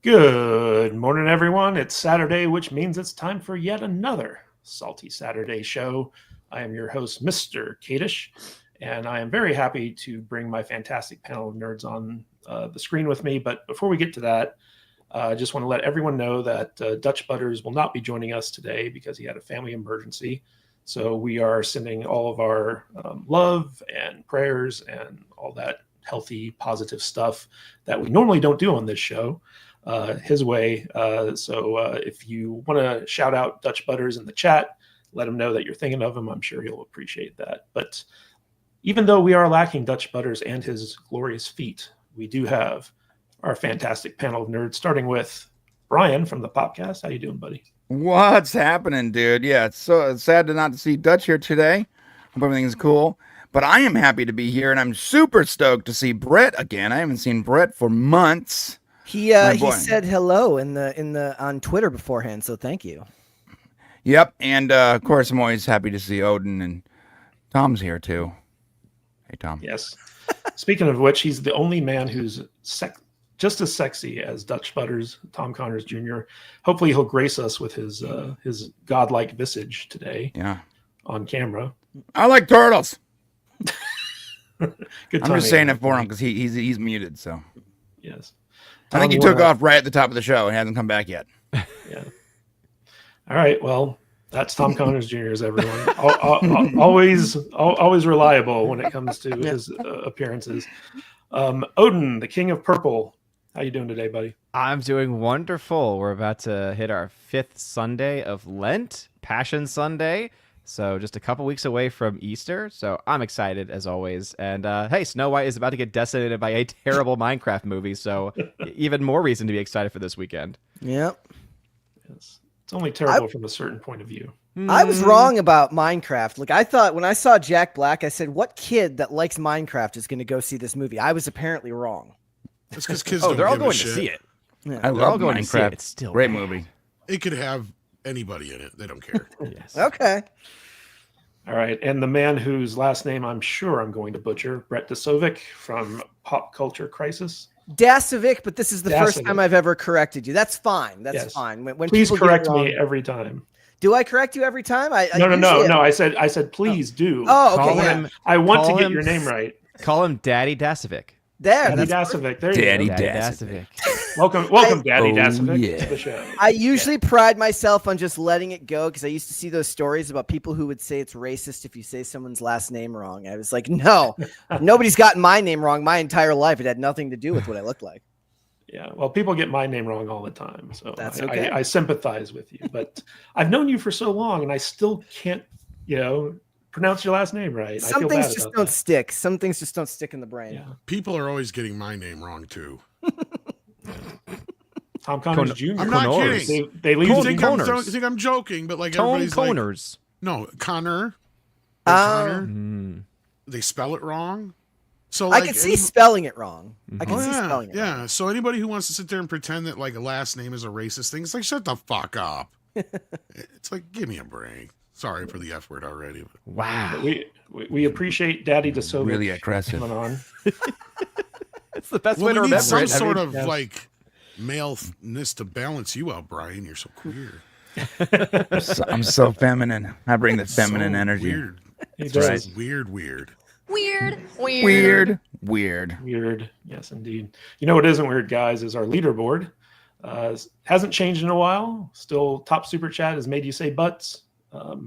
Good morning, everyone. It's Saturday, which means it's time for yet another Salty Saturday show. I am your host, Mr. Kadish, and I am very happy to bring my fantastic panel of nerds on the screen with me. But before we get to that, I just want to let everyone know that Dutch Butters will not be joining us today because he had a family emergency. So we are sending all of our love and prayers and all that healthy, positive stuff that we normally don't do on this show his way. So if you want to shout out Dutch Butters in the chat, let him know that you're thinking of him. I'm sure he'll appreciate that. But even though we are lacking Dutch Butters and his glorious feet, we do have our fantastic panel of nerds, starting with Brian from the Popcast. How you doing, buddy? What's happening, dude? Yeah, it's so sad to not see Dutch here today. Hope everything's cool. But I am happy to be here, and I'm super stoked to see Brett again. I haven't seen Brett for months. He said hello on Twitter beforehand, so thank you. Yep, and of course I'm always happy to see Odin, and Tom's here too. Hey, Tom. Yes. Speaking of which, he's the only man who's just as sexy as Dutch Butters, Tom Connors Jr. Hopefully he'll grace us with his godlike visage today. Yeah, on camera. I like turtles. Good. I'm just saying it for him because he's muted. So yes. I think he took off right at the top of the show and hasn't come back yet. Yeah. All right. Well, that's Tom Connors Jr. Everyone. Always reliable when it comes to his appearances. Odin, the King of Purple. How you doing today, buddy? I'm doing wonderful. We're about to hit our 5th Sunday of Lent, Passion Sunday. So just a couple weeks away from Easter. So I'm excited as always. And hey, Snow White is about to get decimated by a terrible Minecraft movie. So even more reason to be excited for this weekend. Yep. Yes. It's only terrible from a certain point of view. I was wrong about Minecraft. Like, I thought when I saw Jack Black, I said, what kid that likes Minecraft is going to go see this movie? I was apparently wrong. It's because kids don't they're all give a going shit. to see it. Yeah. I love going to see it. Minecraft. It's still great bad. movie. It could have anybody in it. They don't care. Yes. Okay. All right. And the man whose last name I'm sure I'm going to butcher, Brett Dasovic from Pop Culture Crisis. Dasovic, but this is the first Dasovic. time I've ever corrected you. That's fine. That's Yes. fine. When Please people get it correct wrong- me every time. Do I correct you every time? No. I said please do. Oh, okay. Call Yeah. him, I want to call get him- your name right. call him Daddy Dasovic. There. Daddy That's Dasovic. There you Daddy go. Dasovic. Welcome, Daddy Dasovic, yeah. to the show. I usually pride myself on just letting it go because I used to see those stories about people who would say it's racist if you say someone's last name wrong. I was like, no, nobody's gotten my name wrong my entire life. It had nothing to do with what I looked like. Yeah, well, people get my name wrong all the time, so That's okay. I sympathize with you. But I've known you for so long, and I still can't, pronounce your last name right. Some I feel things bad just about don't that. stick. Some things just don't stick in the brain. Yeah. People are always getting my name wrong too. Tom Connors Jr. I'm not Connors. kidding. They leave You you think, Connors. you think I'm joking, but like Tone everybody's like, Connors. no, Connor. Oh. Connor. They spell it wrong. So I like, can see spelling it wrong. I can Oh see yeah, spelling it wrong. yeah. So anybody who wants to sit there and pretend that like a last name is a racist thing, it's like shut the fuck up. It's like give me a break. Sorry for the F word already. But Wow. we appreciate Daddy Dasovic Really aggressive. coming on. It's the best way well, to we need remember some it. sort of yes. like maleness to balance you out, Brian. You're so queer. I'm so feminine. I bring the feminine So energy. Weird. He It's does. just weird. Weird. Weird. Yes, indeed. You know what isn't weird, guys, is our leaderboard. Hasn't changed in a while. Still top super chat has made you say butts,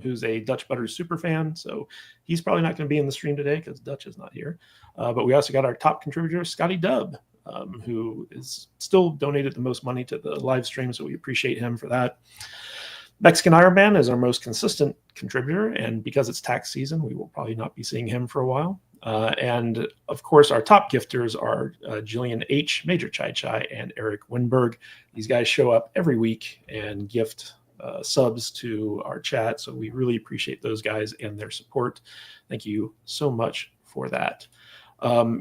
who's a Dutch Butters super fan. So he's probably not going to be in the stream today because Dutch is not here. But we also got our top contributor, Scotty Dub, who is still donated the most money to the live stream. So we appreciate him for that. Mexican Iron Man is our most consistent contributor, and because it's tax season, we will probably not be seeing him for a while. And of course, our top gifters are Jillian H., Major Chai Chai, and Eric Winberg. These guys show up every week and gift subs to our chat, so we really appreciate those guys and their support. Thank you so much for that.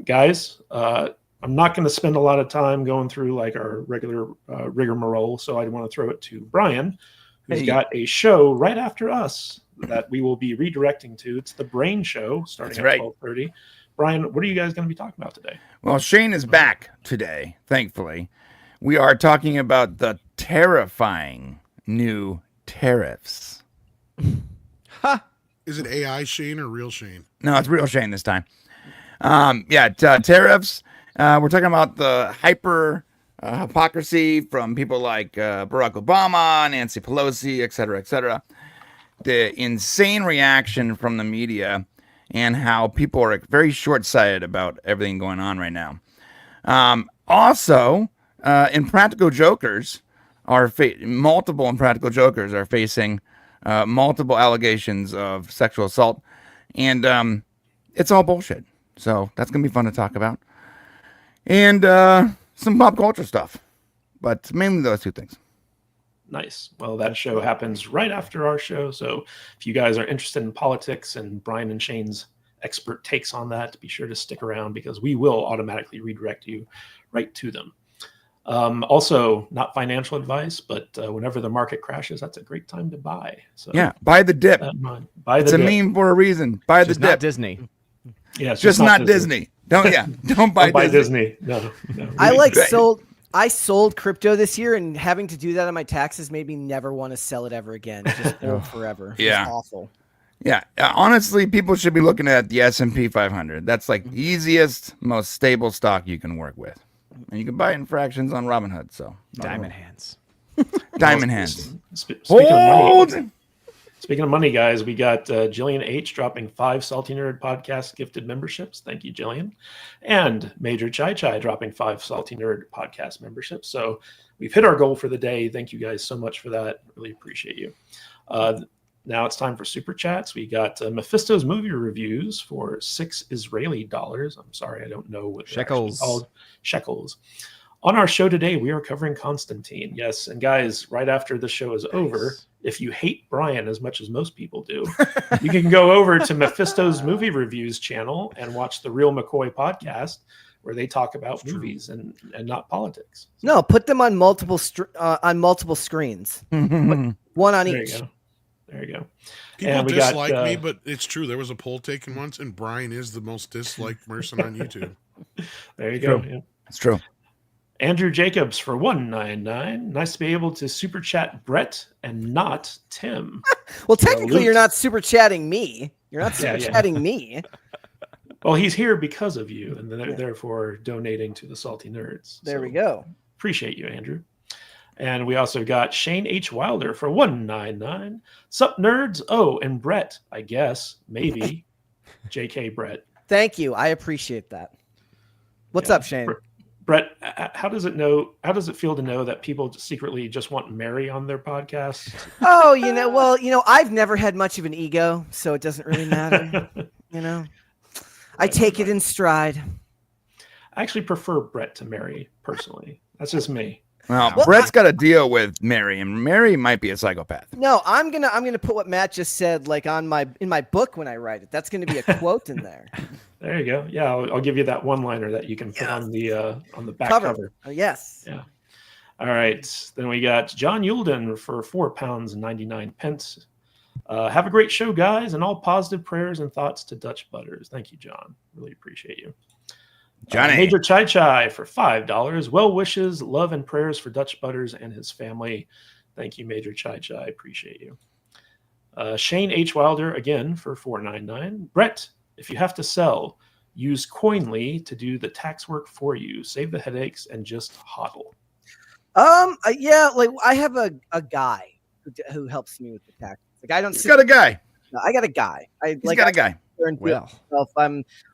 Guys, I'm not going to spend a lot of time going through like our regular rigmarole, so I want to throw it to Brian, who's got a show right after us that we will be redirecting to. It's the Brain Show starting at 12:30. Brian, what are you guys going to be talking about today? Well, Shane is back today, thankfully, We are talking about the terrifying new tariffs. Is it AI Shane or real Shane? No, it's real Shane this time. Tariffs. We're talking about the hypocrisy from people like Barack Obama, Nancy Pelosi, et cetera, the insane reaction from the media, and how people are very short-sighted about everything going on right now. Also, Impractical Jokers multiple Impractical Jokers are facing multiple allegations of sexual assault, and it's all bullshit. So that's gonna be fun to talk about, and some pop culture stuff, but mainly those two things. Nice. Well, that show happens right after our show. So if you guys are interested in politics and Brian and Shane's expert takes on that, be sure to stick around because we will automatically redirect you right to them. Also, not financial advice, but whenever the market crashes, that's a great time to buy. So Yeah, buy the dip. Buy It's the a dip. meme for a reason. Buy the Just not dip. Disney. Yeah, it's Just not Disney. Don't buy Don't buy Disney. Disney. No. I sold crypto this year, and having to do that on my taxes made me never want to sell it ever again. Just hold forever. It was Yeah. awful. Yeah, honestly, people should be looking at the S&P 500. That's like the easiest, most stable stock you can work with, and you can buy it in fractions on Robinhood. So Diamond hands. diamond hands. Speaking Hold. of money, speaking of money, guys, we got Jillian H dropping 5 Salty Nerd Podcast gifted memberships. Thank you, Jillian. And Major Chai Chai dropping 5 Salty Nerd Podcast memberships. So we've hit our goal for the day. Thank you guys so much for that. Really appreciate you. Now it's time for super chats. We got Mephisto's movie reviews for $6 Israeli dollars. I'm sorry, I don't know what they're actually Shekels. called. Shekels. On our show today, we are covering Constantine. Yes, and guys, right after the show is over, if you hate Brian as much as most people do, you can go over to Mephisto's movie reviews channel and watch the Real McCoy podcast, where they talk about movies and not politics. No, put them on multiple screens. One on There each. you go. There you go. People And we dislike got, me, but it's true. There was a poll taken once, and Brian is the most disliked person on YouTube. There you go. True. Yeah. It's true. Andrew Jacobs for $1.99. Nice to be able to super chat Brett and not Tim. Well, technically, Luke. you're not super chatting me. You're not Yeah, super yeah. chatting me. Well, he's here because of you, and therefore donating to the Salty Nerds. There So we go. Appreciate you, Andrew. And we also got Shane H. Wilder for $1.99. Sup, nerds? Oh, and Brett, I guess, maybe. JK Brett. Thank you. I appreciate that. What's up, Shane? Brett, how does it feel to know that people secretly just want Mary on their podcast? Oh, I've never had much of an ego, so it doesn't really matter. I take it in stride. I actually prefer Brett to Mary, personally. That's just me. Well, Well, Brett's got to deal with Mary, and Mary might be a psychopath. No, I'm gonna put what Matt just said, like in my book when I write it. That's gonna be a quote in there. There you go. Yeah, I'll give you that one-liner that you can put on the back cover. Oh, yes. Yeah. All right. Then we got John Yulden for £4.99. Have a great show, guys, and all positive prayers and thoughts to Dutch Butters. Thank you, John. Really appreciate you. Johnny. Major Chai Chai for $5. Well wishes, love, and prayers for Dutch Butters and his family. Thank you, Major Chai Chai. Appreciate you. Shane H. Wilder again for $4.99. Brett, if you have to sell, use Coinly to do the tax work for you. Save the headaches and just hodl. Yeah, like I have a guy who helps me with the tax. Like I don't. He's got a guy. No, I got a guy. He's got a guy. Well.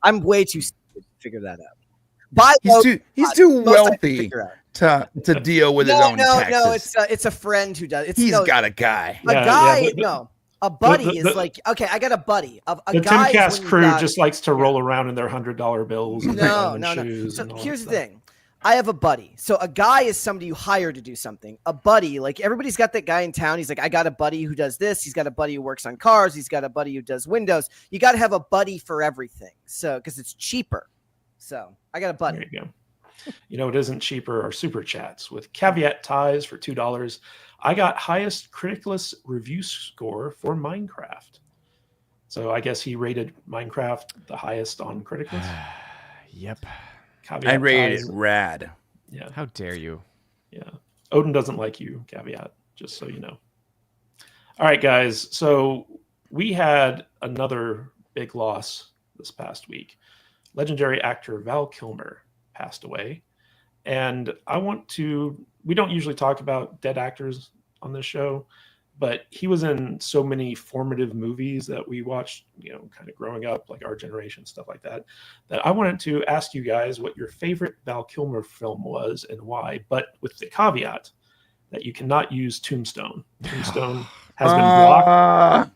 I'm way too stupid to figure that out. He's too wealthy to deal with his own taxes. No, it's a friend who does. He's got a guy. A buddy is like, okay, I got a buddy. A The guy Timcast crew just likes to roll around in their $100 bills. And No. shoes So and all here's that the thing. I have a buddy. So a guy is somebody you hire to do something. A buddy, like everybody's got that guy in town. He's like, I got a buddy who does this. He's got a buddy who works on cars. He's got a buddy who does windows. You got to have a buddy for everything. So, because it's cheaper. So I got a buddy. There you go. You know, it isn't cheaper are super chats with caveat ties for $2. I got highest Criticalist review score for Minecraft. So I guess he rated Minecraft the highest on Criticalist. Yep. Caveat I rated ties. it rad. Yeah. How dare you? Yeah. Odin doesn't like you, caveat, just so you know. All right, guys. So we had another big loss this past week. Legendary actor Val Kilmer passed away. And we don't usually talk about dead actors on this show, but he was in so many formative movies that we watched, kind of growing up, like our generation, stuff like that, that I wanted to ask you guys what your favorite Val Kilmer film was and why, but with the caveat that you cannot use Tombstone. Tombstone has been blocked.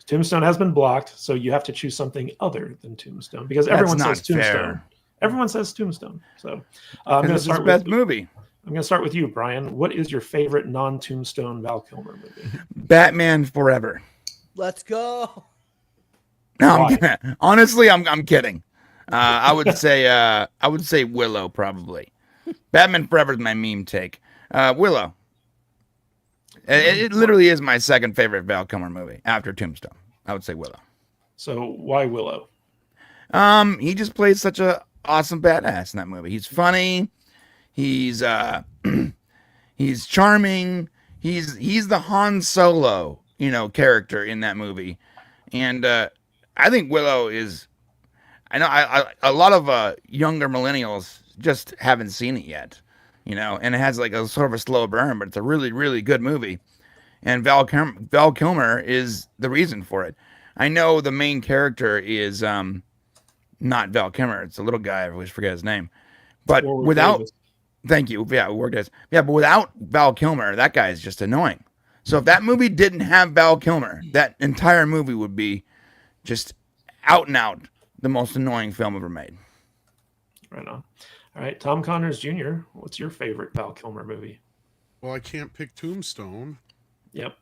Tombstone has been blocked, so you have to choose something other than Tombstone because everyone says Tombstone. Fair. Everyone says Tombstone. So I'm going to start with the best movie. I'm going to start with you, Brian. What is your favorite non-Tombstone Val Kilmer movie? Batman Forever. Let's go. No, honestly, I'm kidding. I would say Willow probably. Batman Forever is my meme take. Willow. It literally is my second favorite Val Kilmer movie after Tombstone. I would say Willow. So why Willow? He just plays such a awesome badass in that movie. He's funny. He's he's charming. He's the Han Solo, character in that movie. And I think Willow is. I know a lot of younger millennials just haven't seen it yet, and it has like a sort of a slow burn, but it's a really, really good movie. And Val Kilmer is the reason for it. I know the main character is not Val Kilmer. It's a little guy. I always forget his name. But thank you. Yeah, Warwick Davis. Yeah, but without Val Kilmer, that guy is just annoying. So if that movie didn't have Val Kilmer, that entire movie would be just out and out the most annoying film ever made. Right on. All right, Tom Connors Jr., what's your favorite Val Kilmer movie? Well, I can't pick Tombstone. Yep.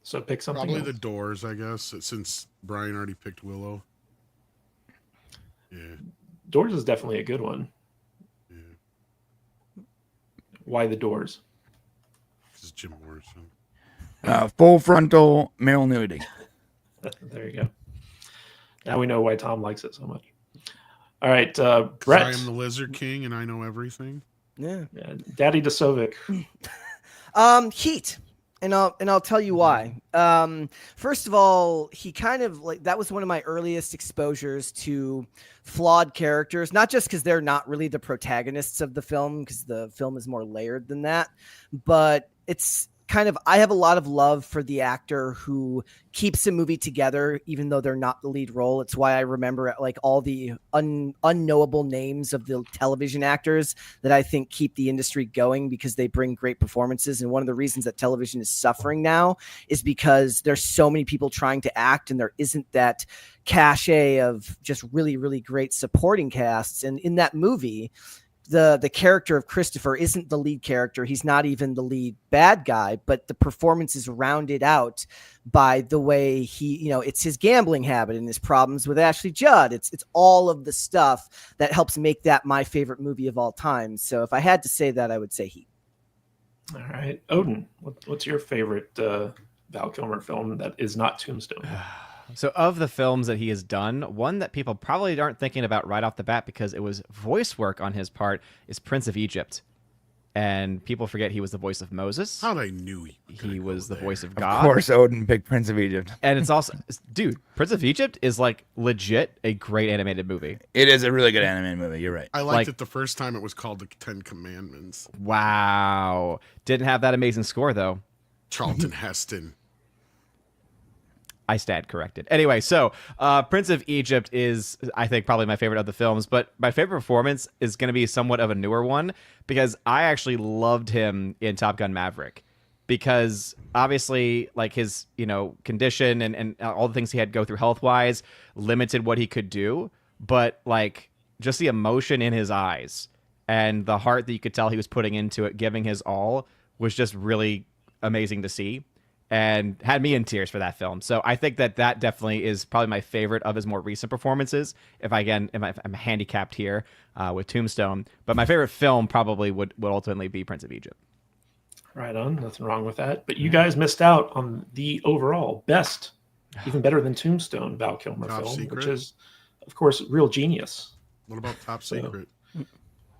So pick something Probably else. The Doors, I guess, since Brian already picked Willow. Yeah. Doors is definitely a good one. Yeah. Why The Doors? This is Jim Morrison. Full frontal male nudity. There you go. Now we know why Tom likes it so much. All right, 'Cause Brett. I am the Lizard King and I know everything. Yeah. Daddy Dasovic. Heat. And I'll tell you why. First of all, he kind of that was one of my earliest exposures to flawed characters, not just because they're not really the protagonists of the film, because the film is more layered than that, but it's kind of, I have a lot of love for the actor who keeps a movie together, even though they're not the lead role. It's why I remember all the unknowable names of the television actors that I think keep the industry going because they bring great performances. And one of the reasons that television is suffering now is because there's so many people trying to act and there isn't that cachet of just really, really great supporting casts. And in that movie, the character of Christopher isn't the lead character. He's not even the lead bad guy, but the performance is rounded out by the way he, it's his gambling habit and his problems with Ashley Judd. It's all of the stuff that helps make that my favorite movie of all time. So if I had to say that, I would say Heat. All right, Odin, what's your favorite Val Kilmer film that is not Tombstone? So of the films that he has done, one that people probably aren't thinking about right off the bat because it was voice work on his part is Prince of Egypt. And people forget he was the voice of Moses. How I knew he was the voice of Of God. course, Odin picked Prince of Egypt. And it's also, dude, Prince of Egypt is like legit a great animated movie. It is a really good animated movie. You're right. I liked it the first time it was called The Ten Commandments. Wow. Didn't have that amazing score, though. Charlton Heston. I stand corrected. Anyway, so Prince of Egypt is, I think, probably my favorite of the films, but my favorite performance is going to be somewhat of a newer one because I actually loved him in Top Gun Maverick because obviously like his, condition and all the things he had to go through health-wise limited what he could do, but like just the emotion in his eyes and the heart that you could tell he was putting into it, giving his all, was just really amazing to see. And had me in tears for that film. So I think that definitely is probably my favorite of his more recent performances. I'm handicapped here with Tombstone, but my favorite film probably would ultimately be Prince of Egypt. Right on, nothing wrong with that. But you guys missed out on the overall best, even better than Tombstone Val Kilmer Top film, Secret? which is, of course, Real Genius. What about Top Secret?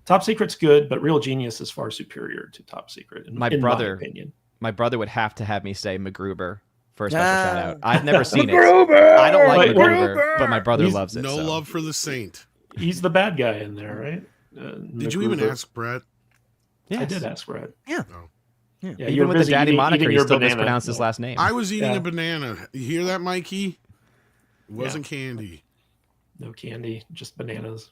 Top Secret's good, but Real Genius is far superior to Top Secret, in my opinion. My brother would have to have me say MacGruber for a special shout out. I've never seen it. MacGruber! I don't like But- MacGruber, but my brother He's- loves it. No so. love for the saint. He's the bad guy in there, right? Did you even MacGruber. ask Brett? I Yes. did ask Brett. Yeah. Oh. Yeah, Even you're with the busy daddy eating moniker, he your still banana. mispronounced his last name. I was eating Yeah. a banana. You hear that, Mikey? It wasn't candy. No candy, just bananas.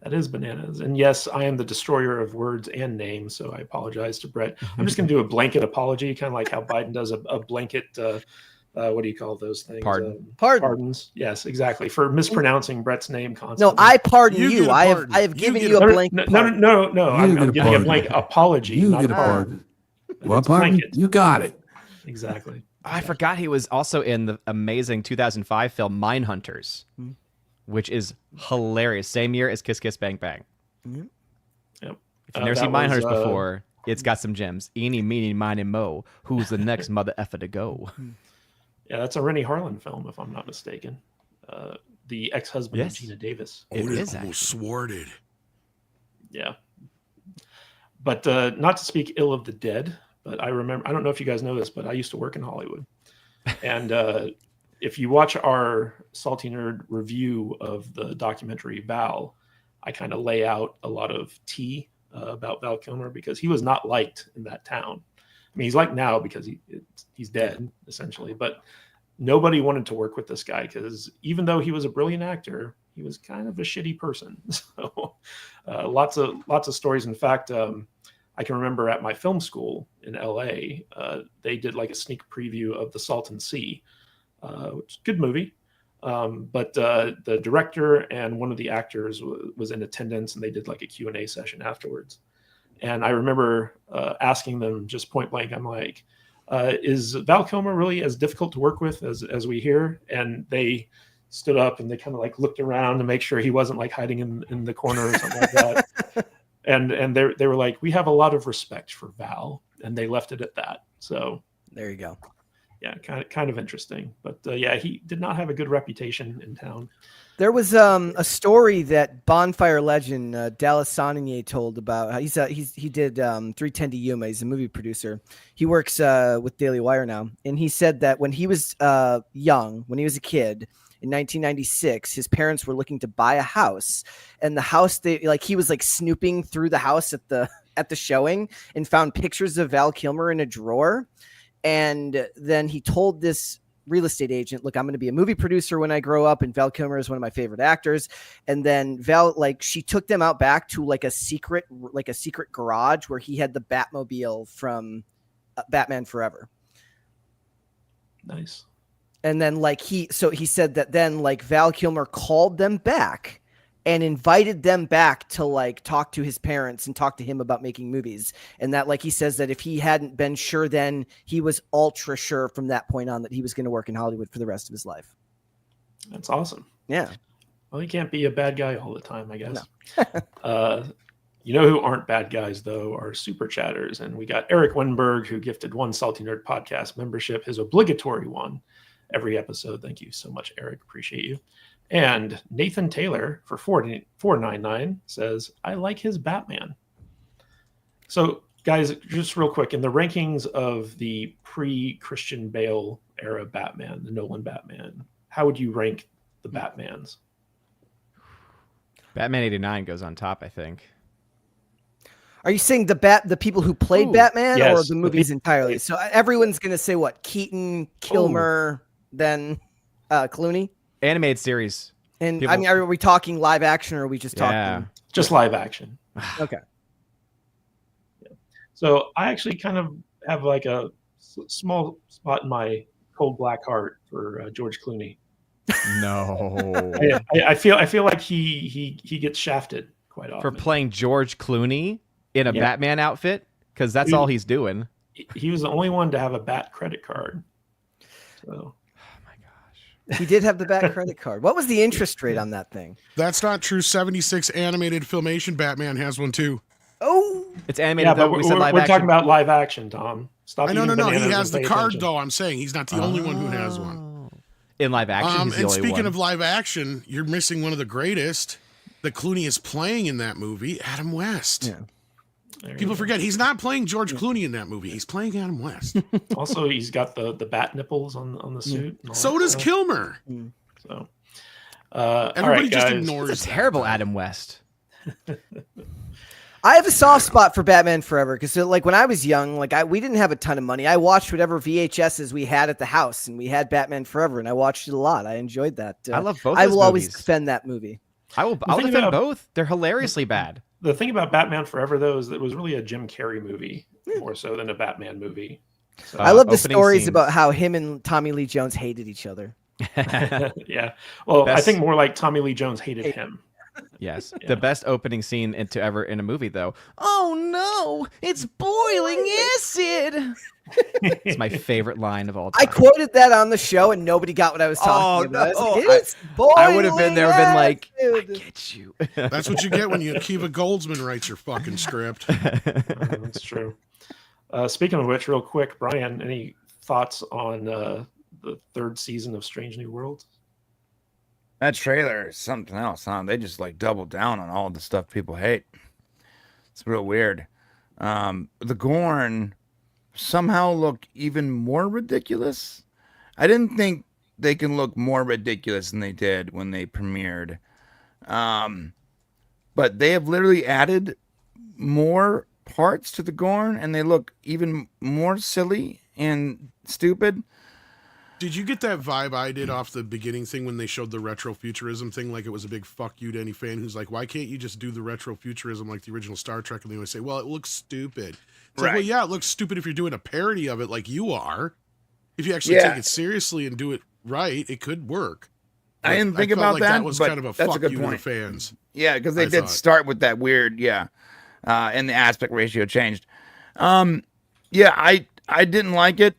That is bananas. And yes, I am the destroyer of words and names, so I apologize to Brett. I'm just going to do a blanket apology, kind of like how Biden does a blanket, what do you call those things? Pardon. Pardons. Yes, exactly. For mispronouncing Brett's name constantly. No, I pardon You you. get a I pardon. have You given get you a a No, blank. no, pardon. no. I'm get a giving a pardon. blank apology. You not get a pardon. pardon. What It's pardon? blanket. You got it. Exactly. I forgot he was also in the amazing 2005 film Mindhunters, which is hilarious. Same year as Kiss Kiss Bang Bang. Yep. If you've never seen that Mindhunters was, before, it's got some gems. Eeny, meeny, miny, mo. Who's the next mother effer to go? Yeah, that's a Rennie Harlan film, if I'm not mistaken. The ex-husband Yes. of Gina Davis. It Otis is almost actually. sworded. Yeah. But not to speak ill of the dead, but I don't know if you guys know this, but I used to work in Hollywood. And if you watch our Salty Nerd review of the documentary Val, I kind of lay out a lot of tea about Val Kilmer because he was not liked in that town. I mean, he's liked now because he's dead, essentially. But nobody wanted to work with this guy because even though he was a brilliant actor, he was kind of a shitty person. So lots of stories. In fact, I can remember at my film school in LA, they did like a sneak preview of The Salton Sea, which is a good movie. But the director and one of the actors was in attendance, and they did like a Q&A session afterwards. And I remember asking them just point blank, I'm like, is Val Kilmer really as difficult to work with as we hear? And they stood up and they kind of like looked around to make sure he wasn't like hiding in the corner or something like that. And they were like, we have a lot of respect for Val, and they left it at that. So There you go. yeah, kind of interesting. But yeah, he did not have a good reputation in town. There was a story that Bonfire legend Dallas Sonnier told about. How he did 310 to Yuma. He's a movie producer. He works with Daily Wire now, and he said that when he was young, when he was a kid in 1996, his parents were looking to buy a house, and the house he was like snooping through the house at the showing and found pictures of Val Kilmer in a drawer, and then he told this real estate agent, look, I'm going to be a movie producer when I grow up, and Val Kilmer is one of my favorite actors. And then Val, she took them out back to a secret garage where he had the Batmobile from Batman Forever. Nice. And then he said that then Val Kilmer called them back and invited them back to talk to his parents and talk to him about making movies. And that he says that if he hadn't been sure, then he was ultra sure from that point on that he was going to work in Hollywood for the rest of his life. That's awesome. Yeah. Well, you can't be a bad guy all the time, I guess. No. You know who aren't bad guys, though, are super chatters. And we got Eric Winberg, who gifted one Salty Nerd podcast membership, his obligatory one every episode. Thank you so much, Eric. Appreciate you. And Nathan Taylor for $4.99 says, I like his Batman. So, guys, just real quick, in the rankings of the pre-Christian Bale era Batman, the Nolan Batman, how would you rank the Batmans? Batman 89 goes on top, I think. Are you saying the people who played Batman yes, or the movies entirely? So everyone's going to say what? Keaton, Kilmer, then Clooney? Animated series. And People- I mean, are we talking live action or are we just talking? Yeah. Just live action. Okay. So I actually kind of have like a small spot in my cold black heart for George Clooney. No. I feel like he gets shafted quite often. For playing George Clooney in a Yeah. Batman outfit? Because that's Dude. all he's doing. He was the only one to have a Bat credit card. So He did have the Bat credit card. What was the interest rate on that thing? That's not true. 76 animated filmation Batman has one too. Oh, It's animated, yeah, though. but We said live we're action. talking about live action, Tom. Stop. I know, eating no. He bananas has and the pay card attention. though. I'm saying he's not the only one who has one. In live action, he's the And only speaking one. of live action, you're missing one of the greatest. that Clooney is playing in that movie Adam West. Yeah. People forget he's not playing George Clooney in that movie. He's playing Adam West. Also, he's got the bat nipples on the suit. and all So that does stuff. Kilmer. So, Everybody all right, just guys. ignores It's a that. terrible Adam West. I have a soft spot for Batman Forever because, like, when I was young, like we didn't have a ton of money. I watched whatever VHSs we had at the house, and we had Batman Forever, and I watched it a lot. I enjoyed that. I love both. I those will always movies. defend that movie. I'll thing defend about- both. They're hilariously bad. The thing about Batman Forever, though, is that it was really a Jim Carrey movie more so than a Batman movie. So, I love the opening stories scenes. about how him and Tommy Lee Jones hated each other. yeah. Well, I Best- think more like Tommy Lee Jones hated him. Yes. Yeah. The best opening scene into ever in a movie, though. Oh no, it's boiling acid. It's my favorite line of all I time. quoted that on the show, and nobody got what I was talking about. I was like, no. it's I would have been there and been like, I boiling get you. That's what you get when you Akiva Goldsman writes your fucking script. That's true. Speaking of which, real quick, Brian, any thoughts on the third season of Strange New Worlds? That trailer is something else, huh? They just like double down on all the stuff people hate. It's real weird. The Gorn somehow look even more ridiculous. I didn't think they can look more ridiculous than they did when they premiered. But they have literally added more parts to the Gorn, and they look even more silly and stupid. Did you get that vibe I did off the beginning thing when they showed the retrofuturism thing? Like it was a big fuck you to any fan who's like, why can't you just do the retrofuturism like the original Star Trek? And they always say, well, it looks stupid. It's like, Right. well, yeah, it looks stupid if you're doing a parody of it like you are. If you actually Yeah. take it seriously and do it right, it could work. I didn't think felt about like that, That was but kind of a that's a fuck good you point. to the fans. Yeah, because they I did thought. start with that weird, and the aspect ratio changed. Yeah, I didn't like it.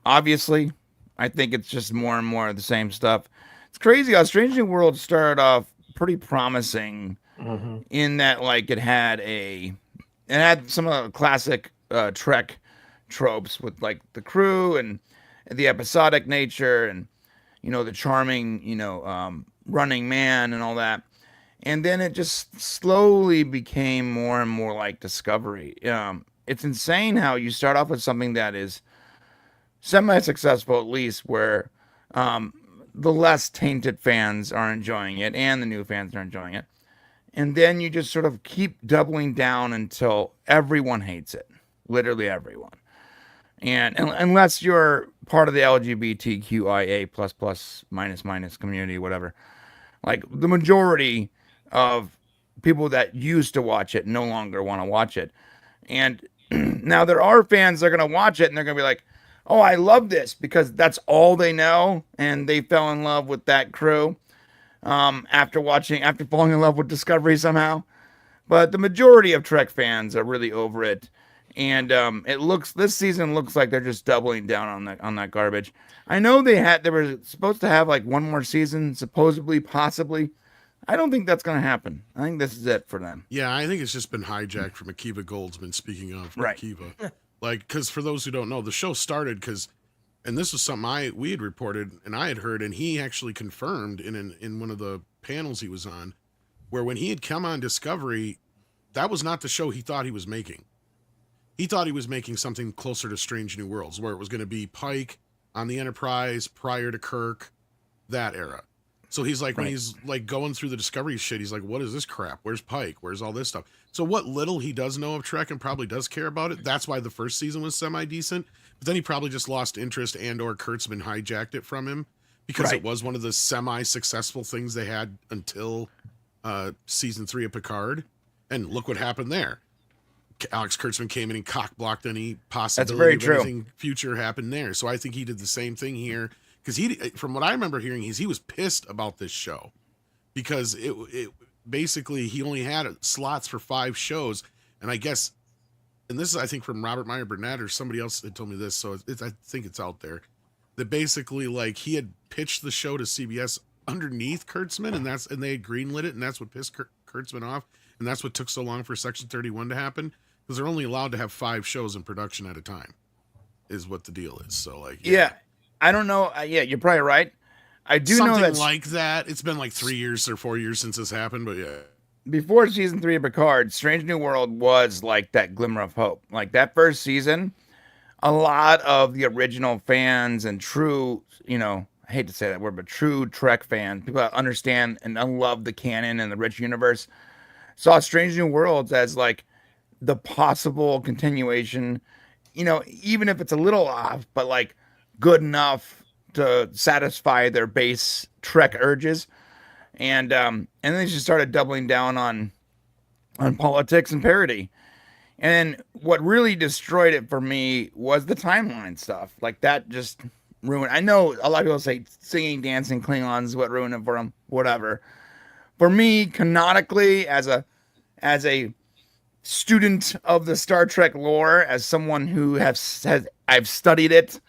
Obviously, I think it's just more and more of the same stuff. It's crazy how Strange New World started off pretty promising in that, like, it had some of the classic Trek tropes with like the crew and the episodic nature and the charming running man and all that. And then it just slowly became more and more like Discovery. It's insane how you start off with something that is semi-successful, at least, where the less tainted fans are enjoying it and the new fans are enjoying it. And then you just sort of keep doubling down until everyone hates it. Literally everyone. And unless you're part of the LGBTQIA++ minus community, whatever, like the majority of people that used to watch it no longer want to watch it. And now there are fans that are going to watch it and they're going to be like, oh, I love this because that's all they know. And they fell in love with that crew after falling in love with Discovery somehow. But the majority of Trek fans are really over it. And this season looks like they're just doubling down on that garbage. I know they were supposed to have like one more season, supposedly, possibly. I don't think that's going to happen. I think this is it for them. Yeah, I think it's just been hijacked from Akiva Goldsman, speaking of Right. Akiva. Like, because for those who don't know, the show started and this was something we had reported and I had heard, and he actually confirmed in one of the panels he was on, where when he had come on Discovery, that was not the show he thought he was making. He thought he was making something closer to Strange New Worlds, where it was going to be Pike on the Enterprise prior to Kirk, that era. So he's like, when he's like going through the Discovery shit, he's like, what is this crap? Where's Pike? Where's all this stuff? So what little he does know of Trek and probably does care about it, that's why the first season was semi-decent. But then he probably just lost interest and or Kurtzman hijacked it from him because it was one of the semi-successful things they had until season 3 of Picard. And look what happened there. Alex Kurtzman came in and cock-blocked any possibility of anything future happened there. So I think he did the same thing here. Because from what I remember hearing, he was pissed about this show because it basically he only had slots for 5 shows, and I guess, and this is I think from Robert Meyer Burnett or somebody else that told me this, so I think it's out there that basically like he had pitched the show to CBS underneath Kurtzman, and they had greenlit it, and that's what pissed Kurtzman off, and that's what took so long for Section 31 to happen because they're only allowed to have 5 shows in production at a time, is what the deal is. So like Yeah. I don't know. Yeah, you're probably right. I do something know that like that. It's been like 3 years or 4 years since this happened, but yeah. before season 3 of Picard, Strange New World was like that glimmer of hope. Like that first season, a lot of the original fans and true, I hate to say that word, but true Trek fans, people that understand and love the canon and the rich universe, saw Strange New Worlds as like the possible continuation, even if it's a little off, but like good enough to satisfy their base Trek urges. And then they just started doubling down on politics and parody. And what really destroyed it for me was the timeline stuff. Like that just ruined. I know a lot of people say singing, dancing Klingons is what ruined it for them. Whatever. For me, canonically, as a student of the Star Trek lore, as someone who I've studied it,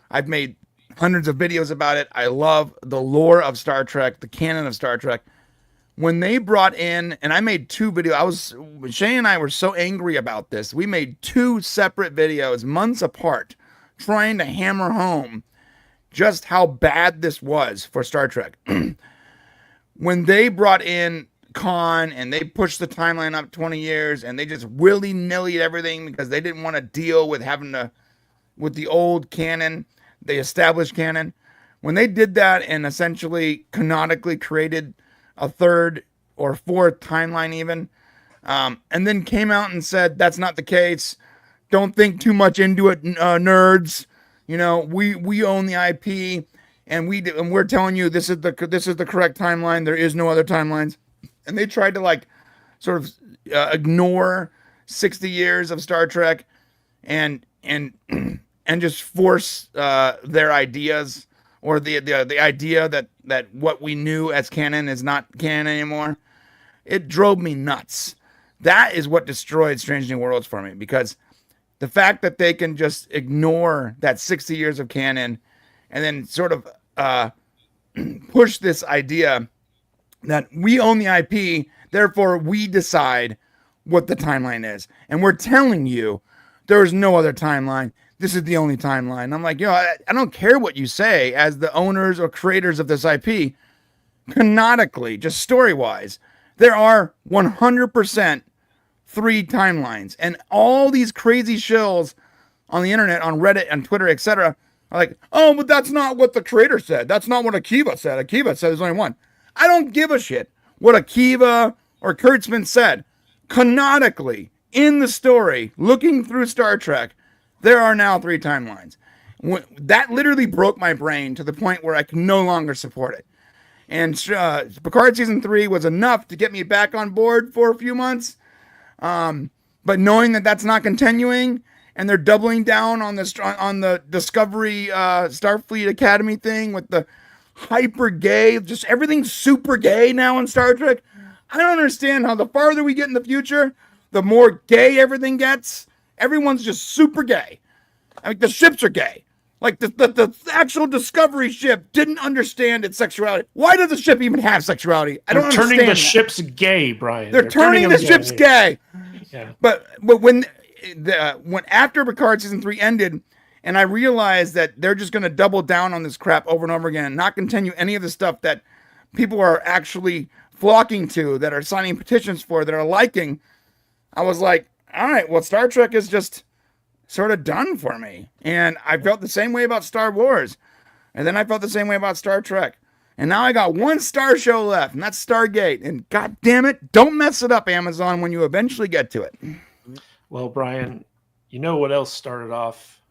I've made hundreds of videos about it. I love the lore of Star Trek, the canon of Star Trek. When they brought in, and I made 2 videos, Shane and I were so angry about this. We made 2 separate videos months apart trying to hammer home just how bad this was for Star Trek. When they brought in Khan and they pushed the timeline up 20 years and they just willy-nilly everything because they didn't want to deal with with the old canon, the established canon. When they did that and essentially canonically created a 3rd or 4th timeline even, and then came out and said, that's not the case. Don't think too much into it, nerds. We own the IP and we're telling you this is the correct timeline. There is no other timelines. And they tried to like sort of ignore 60 years of Star Trek and just force their ideas, or the idea that what we knew as canon is not canon anymore. It drove me nuts. That is what destroyed Strange New Worlds for me, because the fact that they can just ignore that 60 years of canon and then sort of push this idea that we own the IP, therefore we decide what the timeline is. And we're telling you there is no other timeline. This is the only timeline. I'm like, I don't care what you say as the owners or creators of this IP. Canonically, just story-wise, there are 100% 3 timelines. And all these crazy shills on the internet, on Reddit, and Twitter, etc., are like, oh, but that's not what the creator said. That's not what Akiva said. Akiva said there's only one. I don't give a shit what Akiva or Kurtzman said. Canonically, in the story, looking through Star Trek, there are now 3 timelines. That literally broke my brain to the point where I can no longer support it. And Picard Season 3 was enough to get me back on board for a few months. But knowing that that's not continuing, and they're doubling down on the Discovery Starfleet Academy thing with the hyper gay, just everything's super gay now in Star Trek. I don't understand how the farther we get in the future, the more gay everything gets. Everyone's just super gay. I mean, the ships are gay. Like the actual Discovery ship didn't understand its sexuality. Why does the ship even have sexuality? I don't understand. They're turning the ships gay, Brian. They're turning the ships gay. Yeah. But when after Picard Season 3 ended, and I realized that they're just going to double down on this crap over and over again and not continue any of the stuff that people are actually flocking to, that are signing petitions for, that are liking, I was like, all right, well, Star Trek is just sort of done for me. And I felt the same way about Star Wars. And then I felt the same way about Star Trek. And now I got one Star show left, and that's Stargate. And God damn it, don't mess it up, Amazon, when you eventually get to it. Well, Brian, you know what else started off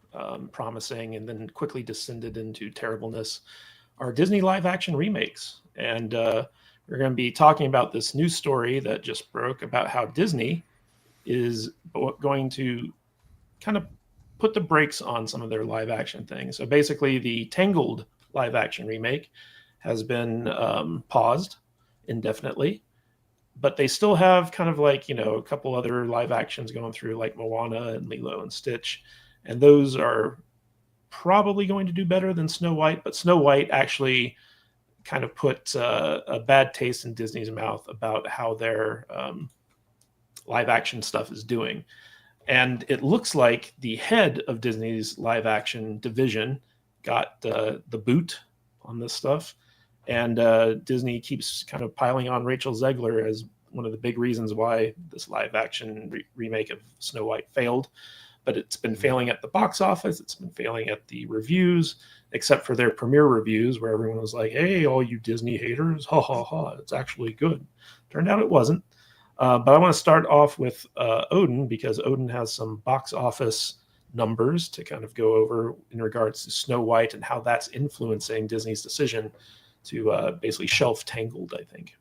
promising and then quickly descended into terribleness? Are Disney live action remakes. And we're going to be talking about this news story that just broke about how Disney is going to kind of put the brakes on some of their live action things. So basically the Tangled live action remake has been paused indefinitely, but they still have kind of like, a couple other live actions going through, like Moana and Lilo and Stitch. And those are probably going to do better than Snow White, but Snow White actually kind of put a bad taste in Disney's mouth about how their live action stuff is doing. And it looks like the head of Disney's live action division got the boot on this stuff. And Disney keeps kind of piling on Rachel Zegler as one of the big reasons why this live action remake of Snow White failed. But it's been failing at the box office. It's been failing at the reviews, except for their premiere reviews where everyone was like, hey, all you Disney haters, ha ha ha, it's actually good. Turned out it wasn't. But I want to start off with Odin, because Odin has some box office numbers to kind of go over in regards to Snow White and how that's influencing Disney's decision to basically shelf Tangled, I think.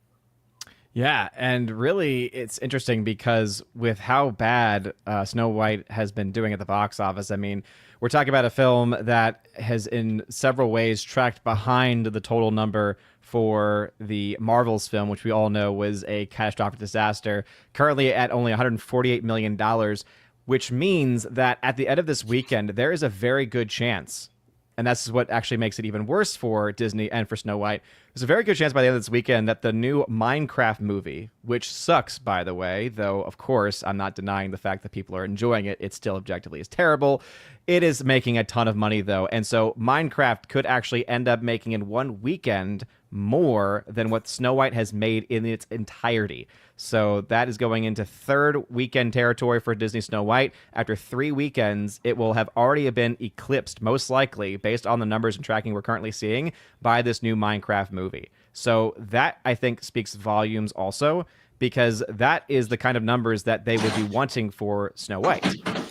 Yeah, and really it's interesting because with how bad Snow White has been doing at the box office, I mean, we're talking about a film that has in several ways tracked behind the total number for the Marvel's film, which we all know was a catastrophic disaster, currently at only $148 million, which means that at the end of this weekend, there is a very good chance, and that's what actually makes it even worse for Disney and for Snow White. There's a very good chance by the end of this weekend that the new Minecraft movie, which sucks, by the way, though, of course, I'm not denying the fact that people are enjoying it. It still objectively is terrible. It is making a ton of money, though. And so Minecraft could actually end up making in one weekend more than what Snow White has made in its entirety. So that is going into third weekend territory for Disney Snow White. After 3 weekends, it will have already been eclipsed, most likely, based on the numbers and tracking we're currently seeing, by this new Minecraft movie. So that, I think, speaks volumes also, because that is the kind of numbers that they would be wanting for Snow White.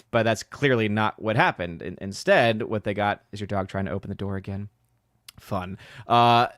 But that's clearly not what happened. Instead, what they got is your dog trying to open the door again. Fun.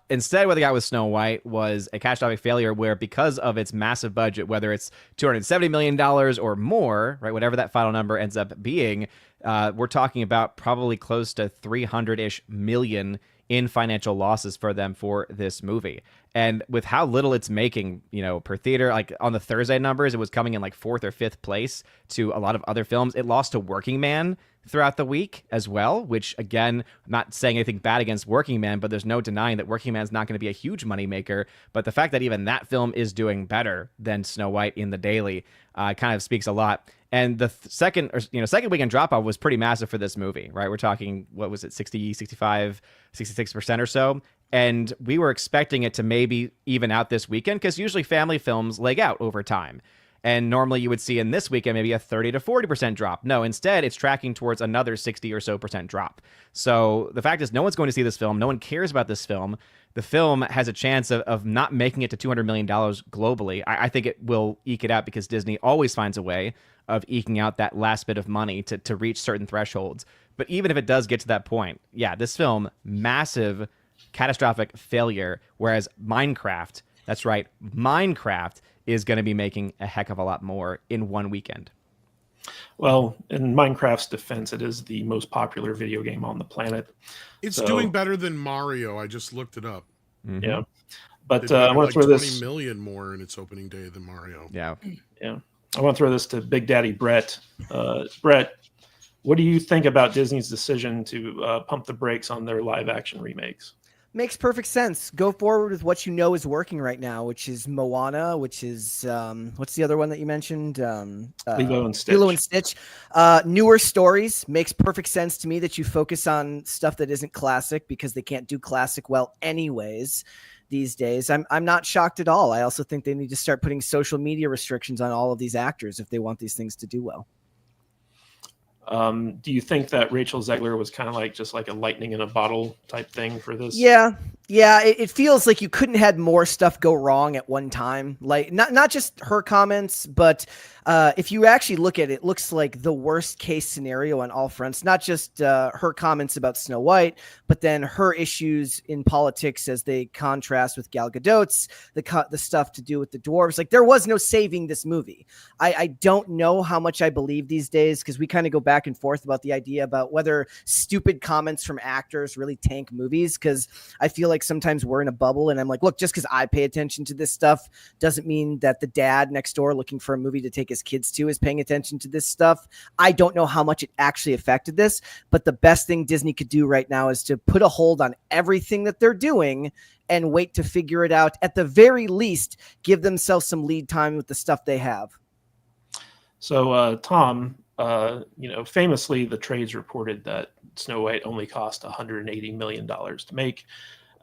Instead, what they got with Snow White was a catastrophic failure where, because of its massive budget, whether it's $270 million or more, right, whatever that final number ends up being, we're talking about probably close to 300-ish million in financial losses for them for this movie. And with how little it's making, per theater, like on the Thursday numbers, it was coming in like 4th or 5th place to a lot of other films. It lost to Working Man throughout the week as well, which, again, I'm not saying anything bad against Working Man, but there's no denying that Working Man's not going to be a huge moneymaker. But the fact that even that film is doing better than Snow White in the daily kind of speaks a lot. And the second weekend drop-off was pretty massive for this movie, right? We're talking, what was it, 60, 65, 66% or so. And we were expecting it to maybe even out this weekend, because usually family films leg out over time. And normally you would see in this weekend maybe a 30 to 40% drop. No, instead it's tracking towards another 60 or so % drop. So the fact is, no one's going to see this film. No one cares about this film. The film has a chance of not making it to $200 million globally. I think it will eke it out, because Disney always finds a way of eking out that last bit of money to reach certain thresholds. But even if it does get to that point, yeah, this film, massive, catastrophic failure, whereas Minecraft, that's right, Minecraft is going to be making a heck of a lot more in one weekend. Well, in Minecraft's defense, it is the most popular video game on the planet. It's doing better than Mario. I just looked it up. Mm-hmm. Yeah. But I I want to like throw 20 this. million more in its opening day than Mario. Yeah. Yeah. I want to throw this to Big Daddy Brett. Brett, what do you think about Disney's decision to pump the brakes on their live action remakes? Makes perfect sense. Go forward with what you know is working right now, which is Moana, which is what's the other one that you mentioned? Lilo and Stitch. Lilo and Stitch. Newer stories. Makes perfect sense to me that you focus on stuff that isn't classic, because they can't do classic well anyways these days. I'm not shocked at all. I also think they need to start putting social media restrictions on all of these actors if they want these things to do well. Do you think that Rachel Zegler was kind of like just like a lightning in a bottle type thing for this? Yeah. It feels like you couldn't had more stuff go wrong at one time. Like not just her comments, but if you actually look at it, it looks like the worst case scenario on all fronts. Not just her comments about Snow White, but then her issues in politics as they contrast with Gal Gadot's, the stuff to do with the dwarves. Like, there was no saving this movie. I don't know how much I believe these days, because we kind of go back and forth about the idea about whether stupid comments from actors really tank movies, because I feel like sometimes we're in a bubble, and I'm like, look, just because I pay attention to this stuff doesn't mean that the dad next door looking for a movie to take his kids to is paying attention to this stuff. I don't know how much it actually affected this, but the best thing Disney could do right now is to put a hold on everything that they're doing and wait to figure it out. At the very least, give themselves some lead time with the stuff they have. So, Tom, famously, the trades reported that Snow White only cost $180 million to make.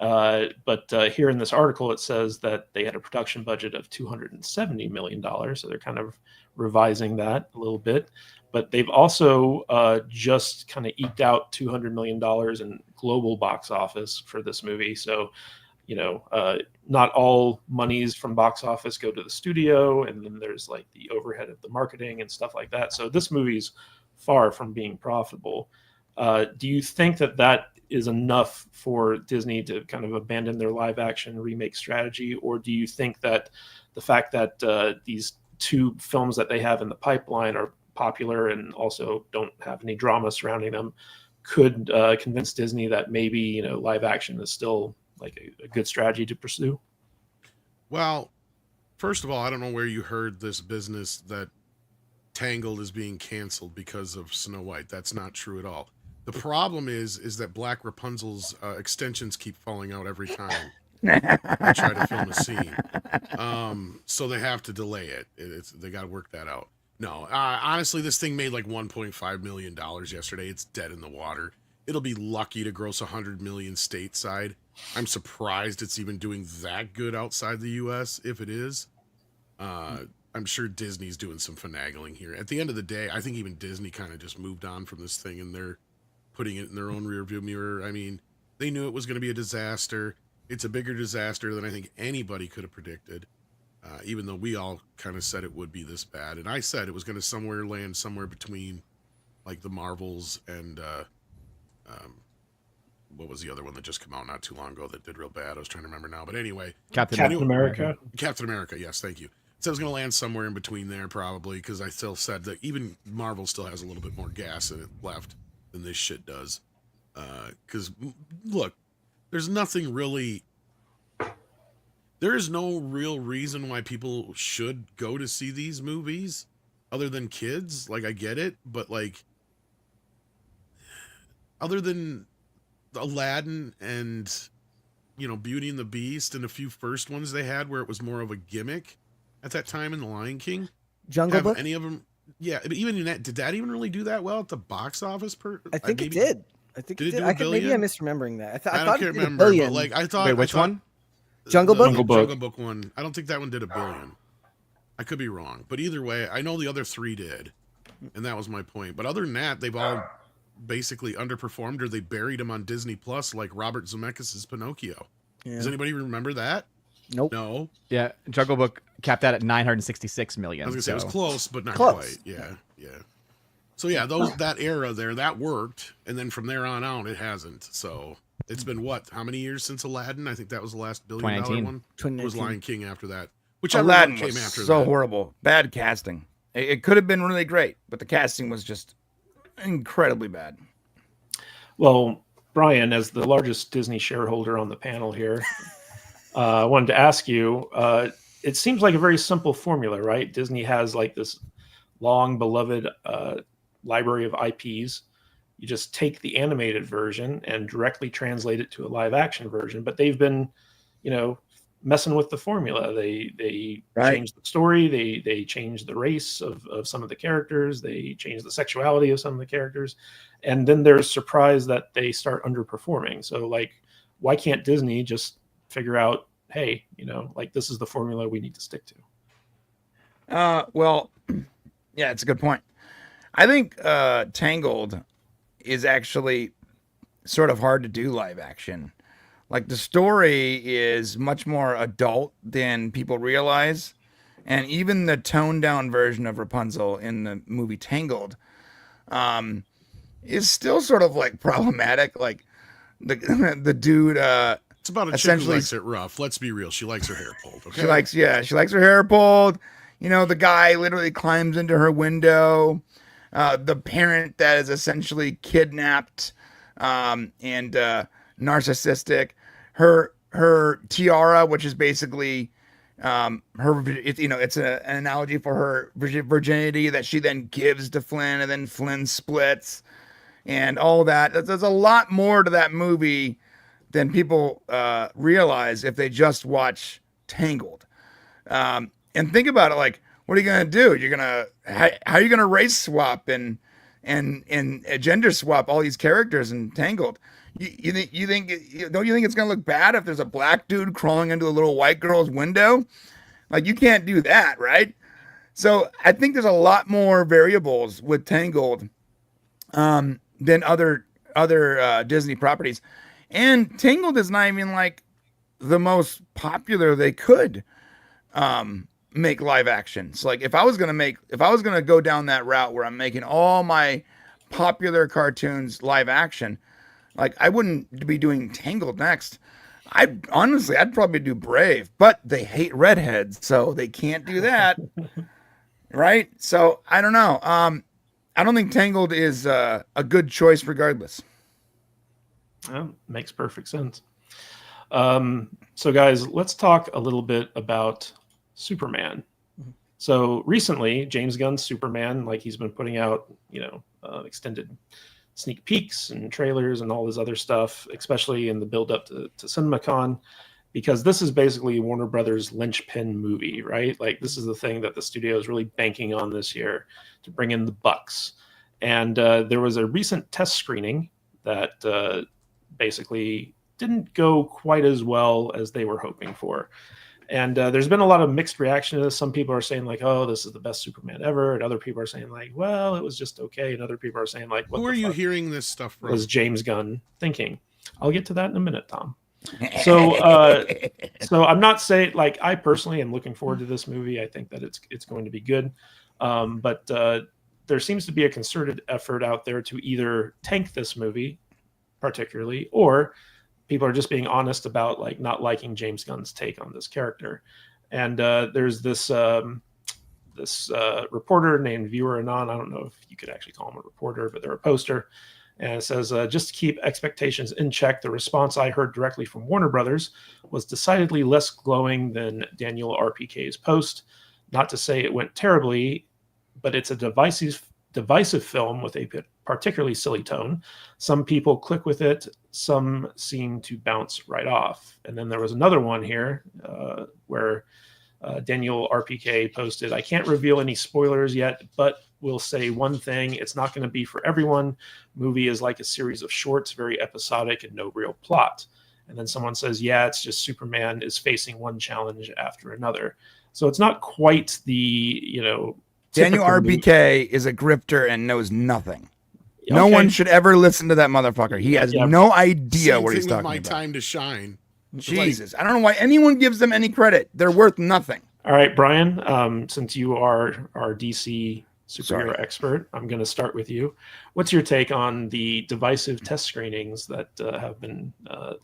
But here in this article, it says that they had a production budget of $270 million. So they're kind of revising that a little bit. But they've also just kind of eked out $200 million in global box office for this movie. So, not all monies from box office go to the studio. And then there's like the overhead of the marketing and stuff like that. So this movie's far from being profitable. Do you think that is enough for Disney to kind of abandon their live action remake strategy? Or do you think that the fact that these two films that they have in the pipeline are popular and also don't have any drama surrounding them could convince Disney that maybe, live action is still like a good strategy to pursue? Well, first of all, I don't know where you heard this business that Tangled is being canceled because of Snow White. That's not true at all. The problem is that Black Rapunzel's extensions keep falling out every time I try to film a scene. So they have to delay it. They got to work that out. No, honestly, this thing made like $1.5 million yesterday. It's dead in the water. It'll be lucky to gross 100 million stateside. I'm surprised it's even doing that good outside the U.S. if it is. I'm sure Disney's doing some finagling here. At the end of the day, I think even Disney kind of just moved on from this thing and they're putting it in their own rearview mirror. I mean, they knew it was going to be a disaster. It's a bigger disaster than I think anybody could have predicted. Even though we all kind of said it would be this bad. And I said it was going to land somewhere between like the Marvels and what was the other one that just came out not too long ago that did real bad? I was trying to remember now. But anyway. Captain America. Captain America, yes, thank you. So it was going to land somewhere in between there probably because I still said that even Marvel still has a little bit more gas in it left than this shit does. Because, look, there's nothing really... There is no real reason why people should go to see these movies other than kids. Like, I get it, but, like, other than Aladdin and, Beauty and the Beast and a few first ones they had where it was more of a gimmick at that time in The Lion King. Jungle Book? Any of them? Yeah, but even in that, did that even really do that well at the box office? I think it did. I think it did. Maybe I'm misremembering that. I thought can't it did remember, $1 billion. but like I thought. Wait, which one? Jungle Book? Jungle Book one. I don't think that one did $1 billion. I could be wrong, but either way, I know the other three did, and that was my point. But other than that, they've all basically underperformed, or they buried them on Disney Plus, like Robert Zemeckis' Pinocchio. Yeah. Does anybody remember that? Nope. No. Yeah, Jungle Book capped out at 966 million. I was gonna say it was close, but not close. quite. Yeah. So yeah, that era there that worked, and then from there on out, it hasn't. So it's been what? How many years since Aladdin? I think that was the last $1 billion one. 2019. It was Lion King after that. Which Aladdin came was after so that. horrible. Bad casting. It could have been really great, but the casting was just incredibly bad. Well, Brian, as the largest Disney shareholder on the panel here, I wanted to ask you, it seems like a very simple formula, right? Disney has like this long beloved library of IPs. You just take the animated version and directly translate it to a live action version, but they've been, messing with the formula. They changed the story. They changed the race of some of the characters. They changed the sexuality of some of the characters. And then they're surprised that they start underperforming. So like, why can't Disney just figure out, hey, this is the formula we need to stick to? Well, yeah, it's a good point. I think Tangled is actually sort of hard to do live action. Like the story is much more adult than people realize. And even the toned down version of Rapunzel in the movie Tangled is still sort of like problematic. Like the dude, it's about a chick who likes it rough. Let's be real. She likes her hair pulled. Okay. She likes her hair pulled. The guy literally climbs into her window. The parent that is essentially kidnapped and narcissistic. Her tiara, which is basically it's an analogy for her virginity that she then gives to Flynn, and then Flynn splits, and all that. There's a lot more to that movie than people realize if they just watch Tangled. And think about it, like, what are you gonna do? How are you gonna race swap and gender swap all these characters in Tangled? Don't you think it's gonna look bad if there's a black dude crawling into a little white girl's window? Like, you can't do that, right? So I think there's a lot more variables with Tangled than other Disney properties. And Tangled is not even like the most popular they could make live action. So like if I was gonna go down that route where I'm making all my popular cartoons live action, like I wouldn't be doing Tangled next. I'd probably do Brave, but they hate redheads, so they can't do that. Right? So I don't know. I don't think Tangled is a good choice regardless. Well, makes perfect sense. So guys, let's talk a little bit about Superman. So recently, James Gunn's Superman, like he's been putting out, extended sneak peeks and trailers and all this other stuff, especially in the build up to CinemaCon, because this is basically Warner Brothers' linchpin movie, right? Like this is the thing that the studio is really banking on this year to bring in the bucks. And there was a recent test screening that basically didn't go quite as well as they were hoping for. And there's been a lot of mixed reaction to this. Some people are saying like, oh, this is the best Superman ever. And other people are saying like, well, it was just okay. And other people are saying like, what Who are you hearing this stuff from? was James Gunn thinking? I'll get to that in a minute, Tom. So so I'm not saying like I personally am looking forward to this movie. I think that it's going to be good. But there seems to be a concerted effort out there to either tank this movie particularly, or people are just being honest about like not liking James Gunn's take on this character. And there's this reporter named Viewer Anon. I don't know if you could actually call him a reporter, but they're a poster. And it says, just to keep expectations in check, the response I heard directly from Warner Brothers was decidedly less glowing than Daniel RPK's post. Not to say it went terribly, but it's a divisive film with a particularly silly tone. Some people click with it, some seem to bounce right off. And then there was another one here where Daniel RPK posted, I can't reveal any spoilers yet, but we'll say one thing, it's not going to be for everyone. Movie is like a series of shorts, very episodic and no real plot. And then someone says, yeah, it's just Superman is facing one challenge after another. So it's not quite the, Daniel RPK is a grifter and knows nothing. Okay. No one should ever listen to that motherfucker. He has no idea what he's talking about. Time to shine. Jesus. I don't know why anyone gives them any credit. They're worth nothing. All right, Brian, since you are our DC superhero expert, I'm going to start with you. What's your take on the divisive test screenings that have been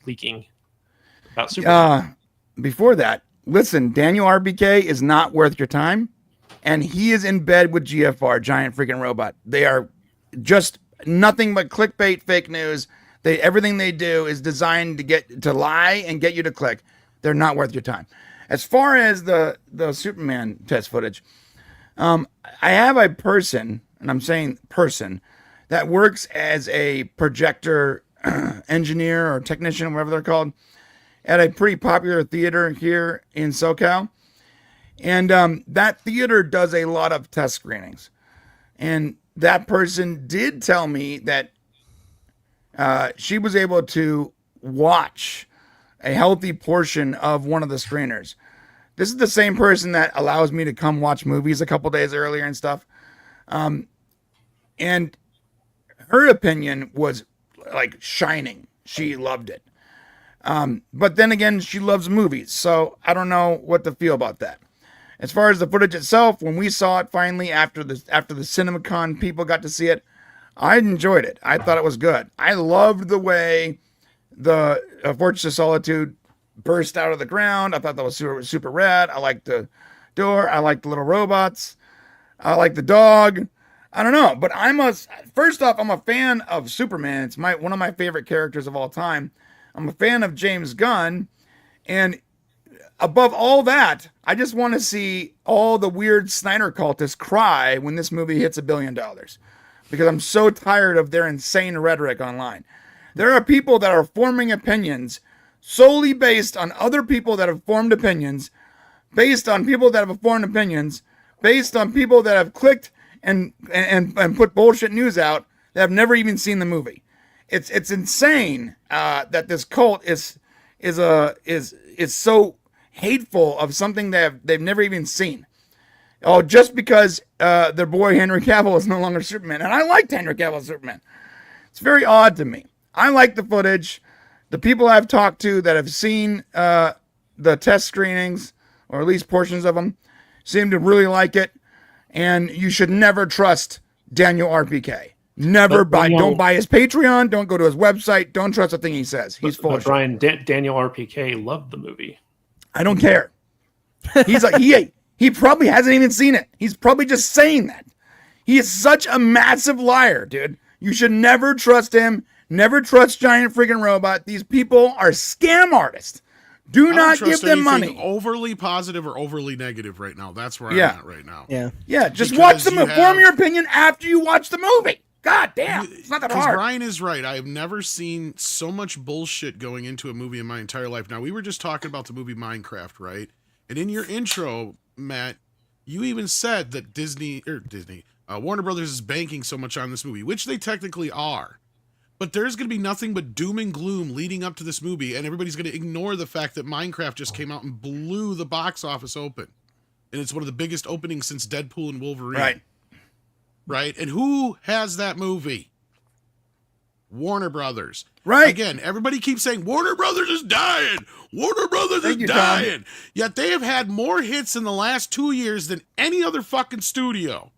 leaking about Superman? Before that, listen, Daniel RPK is not worth your time. And he is in bed with GFR, Giant Freaking Robot. They are just nothing but clickbait, fake news. Everything they do is designed to lie and get you to click. They're not worth your time. As far as the Superman test footage, I have a person, and I'm saying person, that works as a projector engineer or technician, whatever they're called, at a pretty popular theater here in SoCal. And that theater does a lot of test screenings. And that person did tell me that she was able to watch a healthy portion of one of the screeners. This is the same person that allows me to come watch movies a couple days earlier and stuff. And her opinion was like shining. She loved it. But then again, she loves movies. So I don't know what to feel about that. As far as the footage itself, when we saw it finally after the Cinemacon people got to see it, I enjoyed it. I thought it was good. I loved the way the Fortress of Solitude burst out of the ground. I thought that was super, super rad. I liked the door. I liked the little robots. I liked the dog. I don't know, but first off, I'm a fan of Superman. It's one of my favorite characters of all time. I'm a fan of James Gunn, and above all that, I just want to see all the weird Snyder cultists cry when this movie hits $1 billion, because I'm so tired of their insane rhetoric online. There are people that are forming opinions solely based on other people that have formed opinions, based on people that have formed opinions, based on people that have clicked and put bullshit news out that have never even seen the movie. it's insane that this cult is so hateful of something they've never even seen. Oh, just because their boy Henry Cavill is no longer Superman, and I liked Henry Cavill as Superman. It's very odd to me. I like the footage. The people I've talked to that have seen the test screenings, or at least portions of them, seem to really like it. And you should never trust Daniel RPK. Never buy. Don't buy his Patreon. Don't go to his website. Don't trust a thing he says. He's full of shit. Brian, Daniel RPK loved the movie. I don't care. He's like he probably hasn't even seen it. He's probably just saying that. He is such a massive liar, dude. You should never trust him. Never trust Giant Freaking Robot. These people are scam artists. Do not give them money. Overly positive or overly negative right now. That's where I'm at right now. Yeah. Just watch the movie. Form your opinion after you watch the movie. God damn. It's not that hard. Brian is right. I have never seen so much bullshit going into a movie in my entire life. Now, we were just talking about the movie Minecraft, right? And in your intro, Matt, you even said that Warner Brothers is banking so much on this movie, which they technically are. But there's going to be nothing but doom and gloom leading up to this movie, and everybody's going to ignore the fact that Minecraft just came out and blew the box office open. And it's one of the biggest openings since Deadpool and Wolverine. Right? And who has that movie? Warner Brothers. Right. Again, everybody keeps saying, Warner Brothers is dying. Warner Brothers is dying. Yet they have had more hits in the last 2 years than any other fucking studio.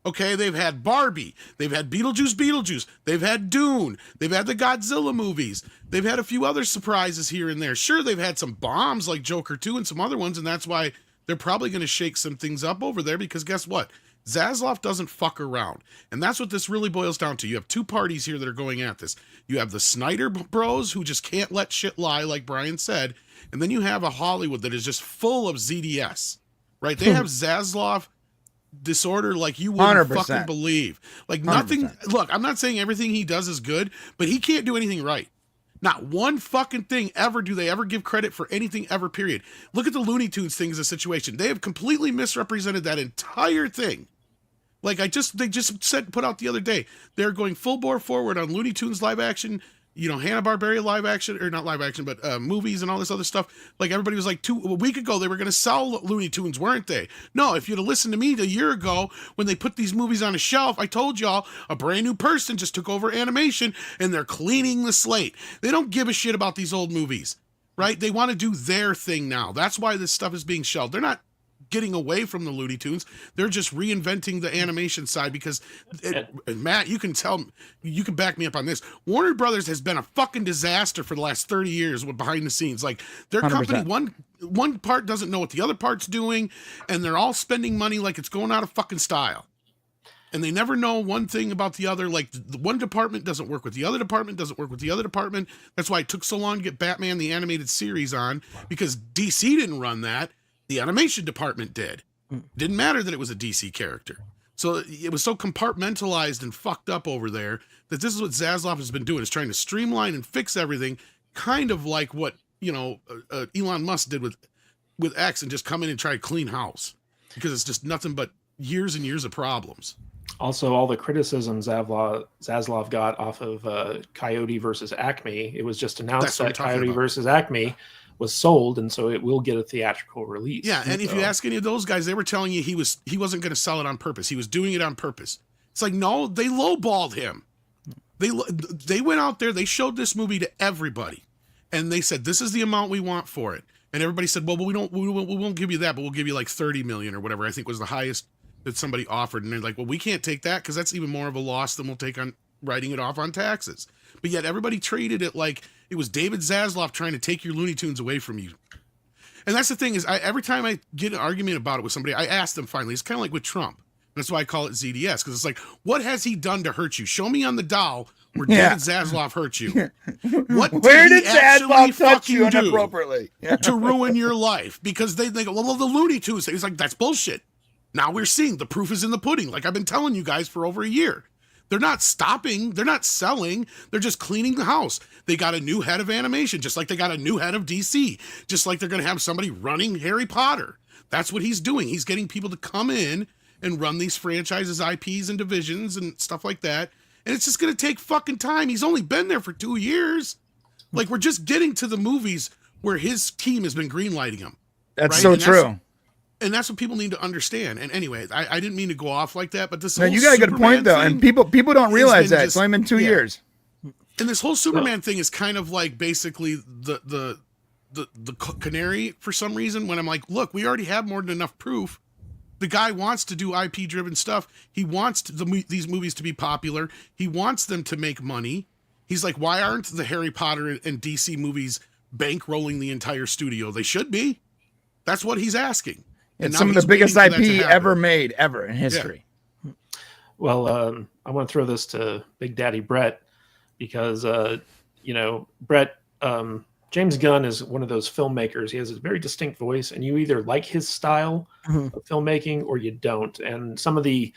Okay, they've had Barbie. They've had Beetlejuice. They've had Dune. They've had the Godzilla movies. They've had a few other surprises here and there. Sure, they've had some bombs like Joker 2 and some other ones, and that's why they're probably going to shake some things up over there, because guess what? Zaslav doesn't fuck around. And that's what this really boils down to. You have two parties here that are going at this. You have the Snyder bros who just can't let shit lie, like Brian said. And then you have a Hollywood that is just full of ZDS, right? They have Zaslav disorder like you wouldn't 100%. fucking believe. Like nothing. 100%. Look, I'm not saying everything he does is good, but he can't do anything right. Not one fucking thing ever do they ever give credit for anything ever, period. Look at the Looney Tunes thing as a situation. They have completely misrepresented that entire thing. Like they just put out the other day, they're going full bore forward on Looney Tunes live action, Hanna-Barbera live action, or not live action, but movies and all this other stuff. Like everybody was like a week ago, they were going to sell Looney Tunes, weren't they? No, if you'd have listened to me a year ago when they put these movies on a shelf, I told y'all a brand new person just took over animation and they're cleaning the slate. They don't give a shit about these old movies, right? They want to do their thing now. That's why this stuff is being shelved. They're not getting away from the Looney Tunes. They're just reinventing the animation side because Matt, you can back me up on this. Warner Brothers has been a fucking disaster for the last 30 years with behind the scenes. Like their 100%. company, one part doesn't know what the other part's doing, and they're all spending money like it's going out of fucking style. And they never know one thing about the other. Like the one department doesn't work with the other department, doesn't work with the other department. That's why it took so long to get Batman the Animated Series on, because DC didn't run that. The animation department did. Didn't matter that it was a DC character. So it was so compartmentalized and fucked up over there that this is what Zaslav has been doing, is trying to streamline and fix everything, kind of like what, Elon Musk did with X, and just come in and try to clean house, because it's just nothing but years and years of problems. Also, all the criticism Zaslav got off of Coyote versus Acme, it was just announced that Coyote versus Acme was sold, and so it will get a theatrical release. Yeah, and if you ask any of those guys, they were telling you he wasn't going to sell it on purpose. He was doing it on purpose. It's like, no, they lowballed him. They went out there, they showed this movie to everybody, and they said, this is the amount we want for it. And everybody said, well, we won't give you that, but we'll give you like 30 million or whatever, I think was the highest that somebody offered. And they're like, well, we can't take that because that's even more of a loss than we'll take on writing it off on taxes. But yet everybody treated it like it was David Zaslav trying to take your Looney Tunes away from you. And that's the thing is, every time I get an argument about it with somebody, I ask them finally. It's kind of like with Trump. That's why I call it ZDS, because it's like, what has he done to hurt you? Show me on the doll where David Zaslav hurt you. Where did Zaslav touch you inappropriately to ruin your life? Because they go, well, the Looney Tunes. He's like, that's bullshit. Now we're seeing the proof is in the pudding. Like I've been telling you guys for over a year. They're not stopping. They're not selling. They're just cleaning the house. They got a new head of animation, just like they got a new head of DC, just like they're going to have somebody running Harry Potter. That's what he's doing. He's getting people to come in and run these franchises, IPs, and divisions and stuff like that. and it's just going to take fucking time. He's only been there for 2 years. Like, we're just getting to the movies where his team has been greenlighting him. That's right? so And true. And that's what people need to understand. And anyway, I didn't mean to go off like that, but this No, whole you got a good Superman point though, thing and people don't realize been that. just- It's only been 2 yeah. years. And this whole Superman thing is kind of like basically the canary for some reason, when I'm like, look, we already have more than enough proof. The guy wants to do IP driven stuff. He wants these movies to be popular. He wants them to make money. He's like, why aren't the Harry Potter and DC movies bankrolling the entire studio? They should be. That's what he's asking. And It's now some of he's the biggest waiting for that to IP happen. ever made ever in history. Well, I want to throw this to Big Daddy Brett because, Brett, James Gunn is one of those filmmakers. He has a very distinct voice, and you either like his style of filmmaking or you don't. And some of the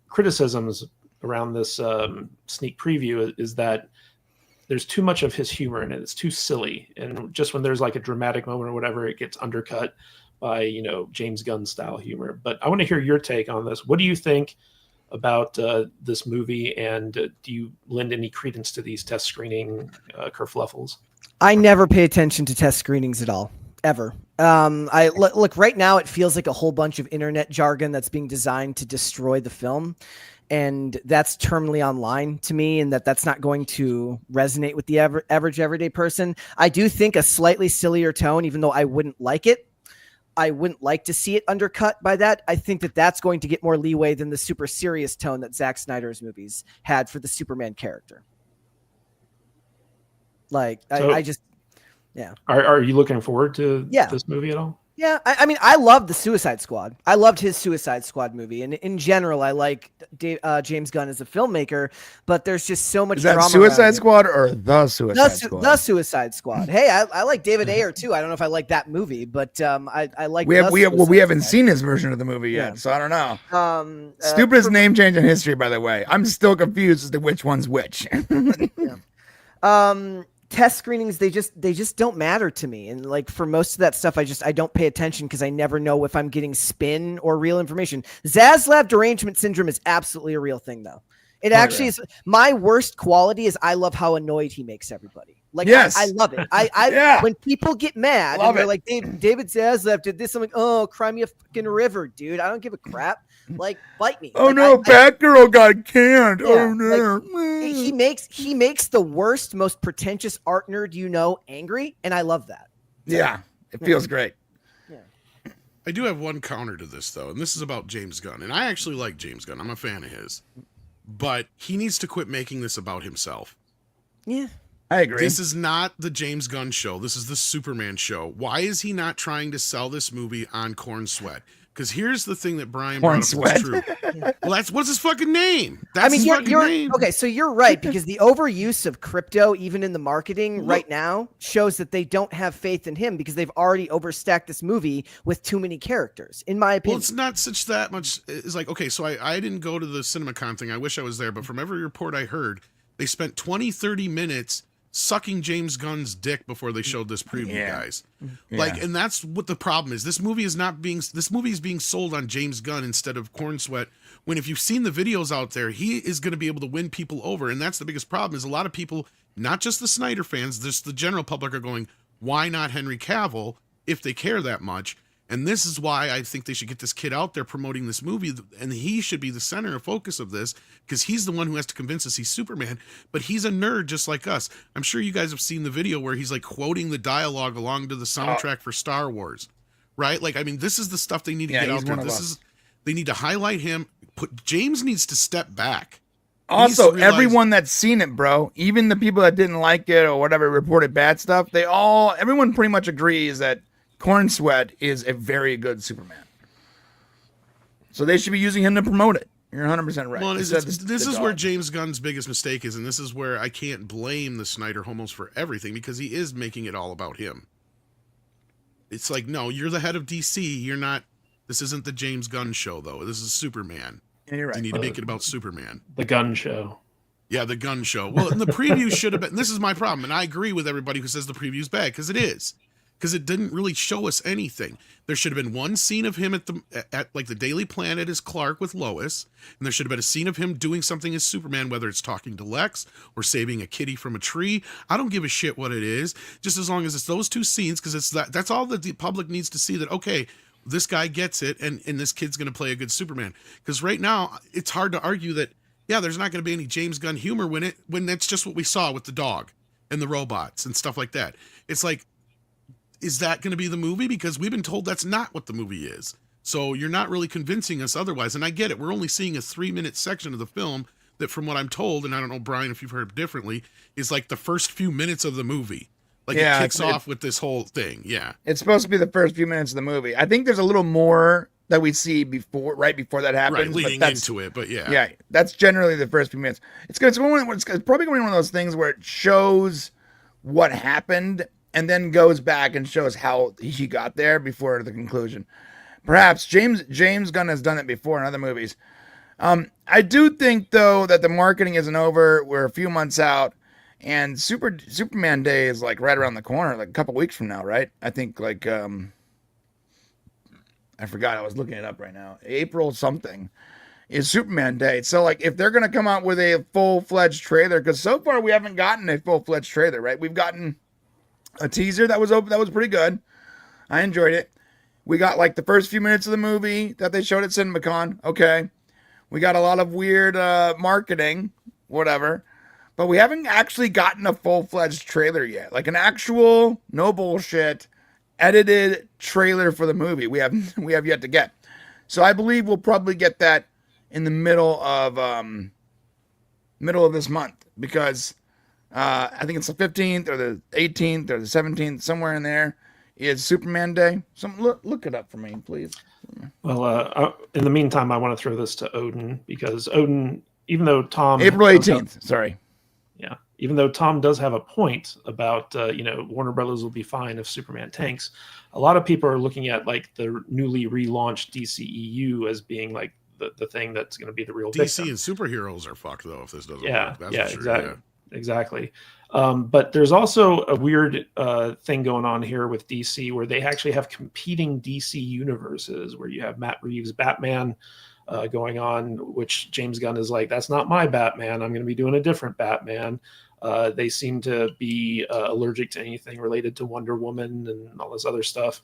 criticisms around this sneak preview is that there's too much of his humor in it. It's too silly. And just when there's like a dramatic moment or whatever, it gets undercut by, James Gunn style humor. But I want to hear your take on this. What do you think about this movie, and do you lend any credence to these test screening kerfluffles? I never pay attention to test screenings at all, ever. Look, right now it feels like a whole bunch of internet jargon that's being designed to destroy the film. And that's terminally online to me, and that's not going to resonate with the average everyday person. I do think a slightly sillier tone, even though I wouldn't like it, I wouldn't like to see it undercut by that. I think that's going to get more leeway than the super serious tone that Zack Snyder's movies had for the Superman character. Like, So- I just, yeah. Are you looking forward to Yeah. this movie at all? Yeah, I mean, I loved the Suicide Squad. I loved his Suicide Squad movie, and in general, I like James Gunn as a filmmaker. But there's just so much Is that drama. Suicide around it. Squad or the Suicide Squad? The Suicide Squad. Hey, I like David Ayer too. I don't know if I like that movie, but I like. we The haven't Suicide seen his version of the movie yet, Yeah. so I don't know. Squad. Stupidest name change in history, by the way. I'm still confused as to which one's which. Test screenings, they just don't matter to me, and like for most of that stuff, I don't pay attention because I never know if I'm getting spin or real information. Zaslav derangement syndrome is absolutely a real thing, though. It actually is. My worst quality is I love how annoyed he makes everybody. Like, Yes. I love it. Yeah. When people get mad Love and they're it. like, David Zaslav did this, I'm like, oh, cry me a fucking river, dude. I don't give a crap. Like, bite me. Oh Like, no, Batgirl got canned. Yeah, Oh no. he makes the worst, most pretentious art nerd angry, and I love that. Yeah, it feels great. I do have one counter to this, though, and this is about James Gunn. And I actually like James Gunn. I'm a fan of his. But he needs to quit making this about himself. Yeah. I agree. This is not the James Gunn show. This is the Superman show. Why is he not trying to sell this movie on Corn Sweat? Because here's the thing that Brian Corn brought up Sweat. is true. Well, what's his fucking name? That's I mean, his fucking you're name. okay. So you're right, because the overuse of crypto, even in the marketing right now, shows that they don't have faith in him because they've already overstacked this movie with too many characters, in my Well, opinion. it's not such that much. It's like, okay, so I didn't go to the Cinemacon thing. I wish I was there. But from every report I heard, they spent 20, 30 minutes sucking James Gunn's dick before they showed this preview, Yeah. guys. Yeah. Like, and that's what the problem is. This movie is being sold on James Gunn instead of Corn Sweat. When if you've seen the videos out there, he is going to be able to win people over. And that's the biggest problem is a lot of people, not just the Snyder fans, just the general public are going, why not Henry Cavill if they care that much? And this is why I think they should get this kid out there promoting this movie, and he should be the center of focus of this, because he's the one who has to convince us he's Superman, but he's a nerd just like us. I'm sure you guys have seen the video where he's like quoting the dialogue along to the soundtrack for Star Wars, right? Like, I mean, this is the stuff they need to get he's out there. one of us. They need to highlight him. James needs to step back. Also, Please realize- everyone that's seen it, bro, even the people that didn't like it or whatever reported bad stuff, everyone pretty much agrees that Corn Sweat is a very good Superman. So they should be using him to promote it. You're 100% right. Well, Instead of this the is where dog. James Gunn's biggest mistake is, and this is where I can't blame the Snyder homos for everything, because he is making it all about him. It's like, no, you're the head of DC. You're not. This isn't the James Gunn show, though. This is Superman. Yeah, you're right. You need to make it about Superman. The Gun Show. Yeah, the gun show. Well, and the preview should have been. This is my problem, and I agree with everybody who says the preview's bad, because it is. because it didn't really show us anything. There should have been one scene of him at like the Daily Planet as Clark with Lois, and there should have been a scene of him doing something as Superman, whether it's talking to Lex or saving a kitty from a tree. I don't give a shit what it is, just as long as it's those two scenes, because it's that's all that the public needs to see, that okay, this guy gets it, and this kid's going to play a good Superman. Because right now, it's hard to argue that, yeah, there's not going to be any James Gunn humor when that's just what we saw with the dog and the robots and stuff like that. It's like, is that going to be the movie? Because we've been told that's not what the movie is. So you're not really convincing us otherwise. And I get it. We're only seeing a 3-minute section of the film that, from what I'm told, and I don't know, Brian, if you've heard differently, is like the first few minutes of the movie. Like, it kicks off with this whole thing. Yeah. It's supposed to be the first few minutes of the movie. I think there's a little more that we see right before that happens. Right, leading into it, but yeah. Yeah, that's generally the first few minutes. It's probably going to be one of those things where it shows what happened and then goes back and shows how he got there before the conclusion. Perhaps James Gunn has done it before in other movies. I do think, though, that the marketing isn't over. We're a few months out. And Superman Day is like right around the corner, like a couple weeks from now, right? I think like I forgot, I was looking it up right now. April something is Superman Day. So like if they're gonna come out with a full-fledged trailer, because so far we haven't gotten a full-fledged trailer, right? We've gotten a teaser that was pretty good. I enjoyed it. We got like the first few minutes of the movie that they showed at Cinemacon. Okay. We got a lot of weird marketing, whatever. But we haven't actually gotten a full-fledged trailer yet. Like an actual, no bullshit, edited trailer for the movie. We have yet to get. So I believe we'll probably get that in the middle of this month. Because I think it's the 15th or the 18th or the 17th, somewhere in there, is Superman Day. Look it up for me, please. Well, in the meantime, I want to throw this to Odin, because Odin, even though Tom... April 18th, sorry. Yeah, even though Tom does have a point about, Warner Brothers will be fine if Superman tanks, a lot of people are looking at like the newly relaunched DCEU as being like the thing that's going to be the real DC victim. and superheroes are fucked, though, if this doesn't Yeah, work. That's for sure. Exactly. But there's also a weird thing going on here with DC where they actually have competing DC universes, where you have Matt Reeves' Batman going on, which James Gunn is like, that's not my Batman. I'm going to be doing a different Batman. They seem to be allergic to anything related to Wonder Woman and all this other stuff.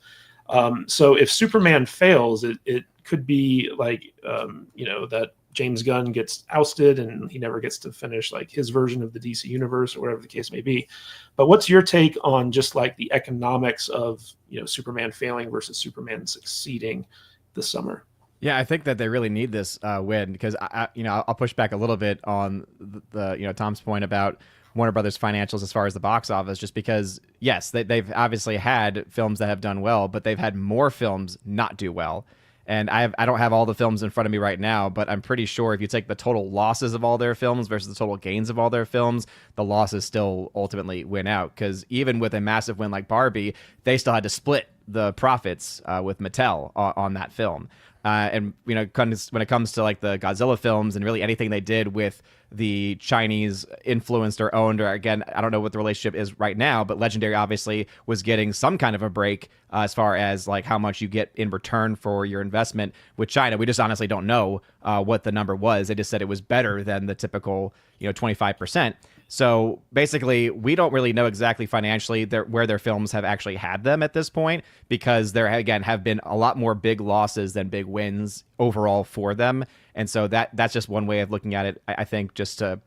So if Superman fails, it could be like, that James Gunn gets ousted and he never gets to finish like his version of the DC universe or whatever the case may be. But what's your take on just like the economics of, Superman failing versus Superman succeeding this summer? Yeah, I think that they really need this win, because I'll push back a little bit on the Tom's point about Warner Brothers financials as far as the box office, just because yes, they've obviously had films that have done well, but they've had more films not do well. And I don't have all the films in front of me right now, but I'm pretty sure if you take the total losses of all their films versus the total gains of all their films, the losses still ultimately win out. Because even with a massive win like Barbie, they still had to split the profits with Mattel on that film. And when it comes to like the Godzilla films and really anything they did with the Chinese influenced or owned, or again, I don't know what the relationship is right now, but Legendary obviously was getting some kind of a break as far as like how much you get in return for your investment with China. We just honestly don't know what the number was. They just said it was better than the typical 25%. So basically, we don't really know exactly financially where their films have actually had them at this point, because there, again, have been a lot more big losses than big wins overall for them. And so that's just one way of looking at it, I think, just to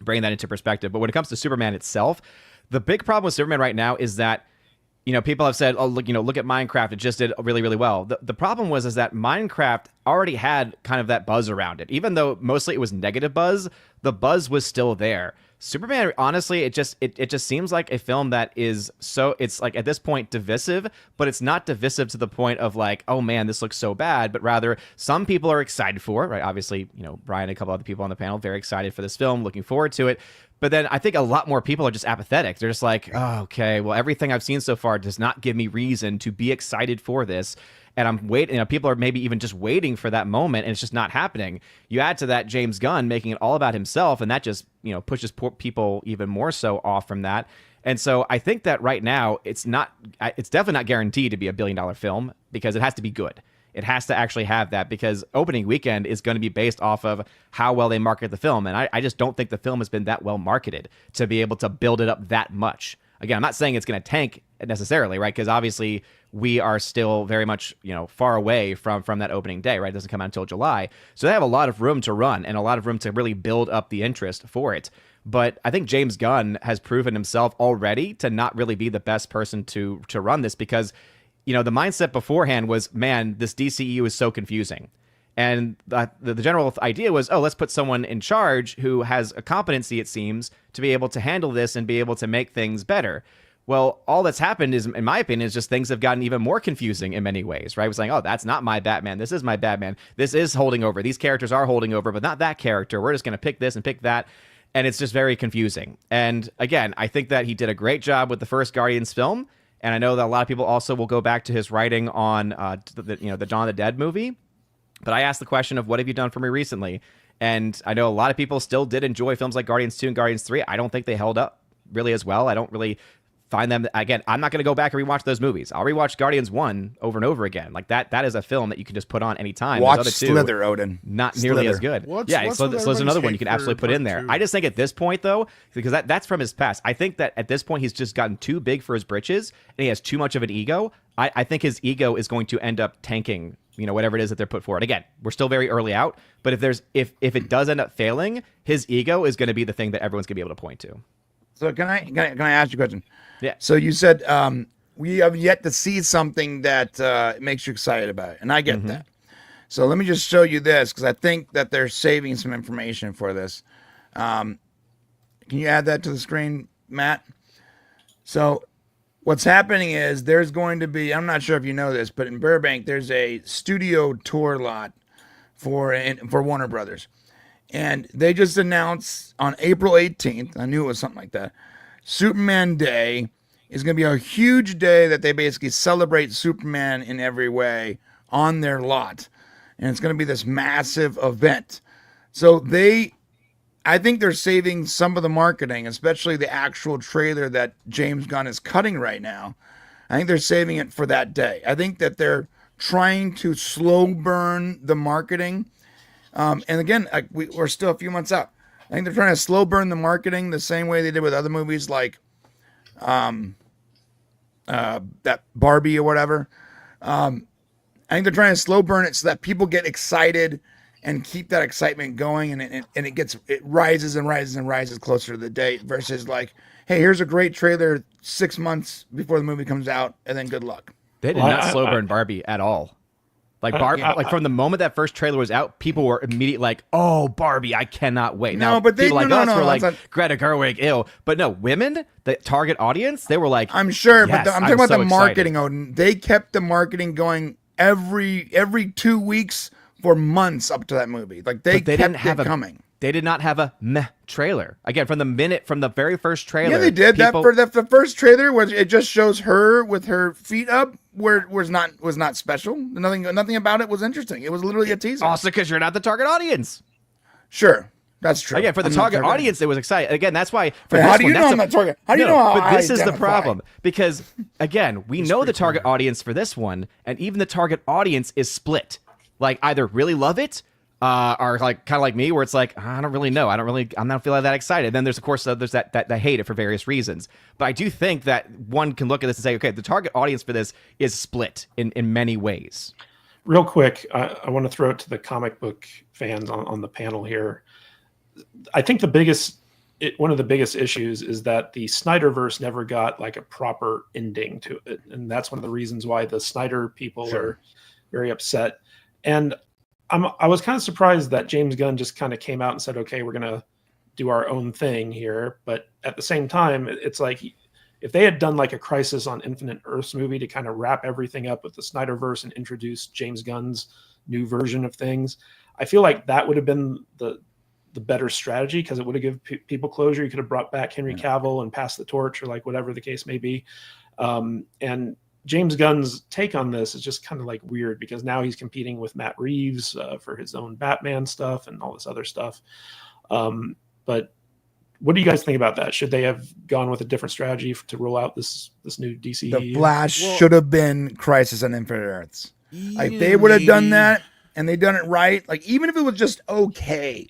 bring that into perspective. But when it comes to Superman itself, the big problem with Superman right now is that, people have said, oh, look at Minecraft. It just did really, really well. The problem is that Minecraft already had kind of that buzz around it. Even though mostly it was negative buzz, the buzz was still there. Superman, honestly, it just seems like a film that is it's like at this point divisive, but it's not divisive to the point of like, oh man, this looks so bad, but rather some people are excited for it, right? Obviously, Brian and a couple other people on the panel, very excited for this film, looking forward to it. But then I think a lot more people are just apathetic. They're just like, oh, okay, well, everything I've seen so far does not give me reason to be excited for this. And I'm waiting, people are maybe even just waiting for that moment, and it's just not happening. You add to that James Gunn making it all about himself, and that just, pushes people even more so off from that. And so I think that right now it's definitely not guaranteed to be $1 billion film because it has to be good. It has to actually have that because opening weekend is going to be based off of how well they market the film. And I just don't think the film has been that well marketed to be able to build it up that much. Again, I'm not saying it's going to tank necessarily, right? Because obviously we are still very much, far away from that opening day, right? It doesn't come out until July. So they have a lot of room to run and a lot of room to really build up the interest for it. But I think James Gunn has proven himself already to not really be the best person to run this because, the mindset beforehand was, man, this DCEU is so confusing. And the general idea was, let's put someone in charge who has a competency, it seems, to be able to handle this and be able to make things better. Well, all that's happened is, in my opinion, is just things have gotten even more confusing in many ways, right? It was like, that's not my Batman. This is my Batman. This is holding over. These characters are holding over, but not that character. We're just going to pick this and pick that. And it's just very confusing. And again, I think that he did a great job with the first Guardians film. And I know that a lot of people also will go back to his writing on the Dawn of the Dead movie. But I asked the question of what have you done for me recently? And I know a lot of people still did enjoy films like Guardians 2 and Guardians 3. I don't think they held up really as well. I don't really find them. Again, I'm not going to go back and rewatch those movies. I'll rewatch Guardians 1 over and over again. Like that is a film that you can just put on anytime. Watch Those other two, Slither, Odin. Not nearly Slither. as good. What's Slither's another one you can absolutely put in there. two? I just think at this point, though, because that's from his past, I think that at this point he's just gotten too big for his britches and he has too much of an ego. I think his ego is going to end up tanking, whatever it is that they're put forward. Again, we're still very early out, but if it does end up failing, his ego is going to be the thing that everyone's going to be able to point to. So can I ask you a question? Yeah. So you said we have yet to see something that makes you excited about it, and I get that. So let me just show you this because I think that they're saving some information for this. Can you add that to the screen, Matt? So what's happening is there's going to be, I'm not sure if you know this, but in Burbank there's a studio tour lot for Warner Brothers. And they just announced on April 18th, I knew it was something like that, Superman Day is going to be a huge day that they basically celebrate Superman in every way on their lot. And it's going to be this massive event. So I think they're saving some of the marketing, especially the actual trailer that James Gunn is cutting right now. I think they're saving it for that day. I think that they're trying to slow burn the marketing. And again, we're still a few months out. I think they're trying to slow burn the marketing the same way they did with other movies like that Barbie or whatever. I think they're trying to slow burn it so that people get excited and keep that excitement going, and it rises and rises and rises closer to the date versus like, hey, here's a great trailer 6 months before the movie comes out, and then good luck. They did not slow burn Barbie at all. Like like from the moment that first trailer was out, people were immediately like, "Oh, Barbie, I cannot wait." No, now, but people like us were like, not... "Greta Gerwig, ew." But no, women, the target audience, they were like, "I'm sure," yes, but I'm talking about so the marketing. excited. Odin, they kept the marketing going every 2 weeks for months up to that movie. Like they didn't kept it coming. They did not have a meh trailer. Again, from the very first trailer. Yeah, they did. The first trailer where it just shows her with her feet up, where it was not special. Nothing about it was interesting. It was literally a teaser. Also, because you're not the target audience. Sure, that's true. Again, for the target audience, it was exciting. Again, that's why. How do you know I'm not target? How do you know how But this I is the identify? problem because again, we know the target audience for this one, and even the target audience is split. Like either really love it. Are like kind of like me, where it's like I don't really know, I'm not feeling that excited. Then there's of course there's that hate it for various reasons. But I do think that one can look at this and say, okay, the target audience for this is split in many ways. Real quick, I want to throw it to the comic book fans on the panel here. I think one of the biggest issues is that the Snyderverse never got like a proper ending to it, and that's one of the reasons why the Snyder people are very upset. And I was kind of surprised that James Gunn just kind of came out and said, okay, we're going to do our own thing here. But at the same time, it's like if they had done like a Crisis on Infinite Earths movie to kind of wrap everything up with the Snyderverse and introduce James Gunn's new version of things, I feel like that would have been the better strategy because it would have given people closure. You could have brought back Henry Cavill and passed the torch or like whatever the case may be. And James Gunn's take on this is just kind of like weird because now he's competing with Matt Reeves for his own Batman stuff and all this other stuff. But what do you guys think about that? Should they have gone with a different strategy to roll out this new DC? The Flash should have been Crisis on Infinite Earths. Like Yeah, they would have done maybe. that and they done it right. Like even if it was just okay,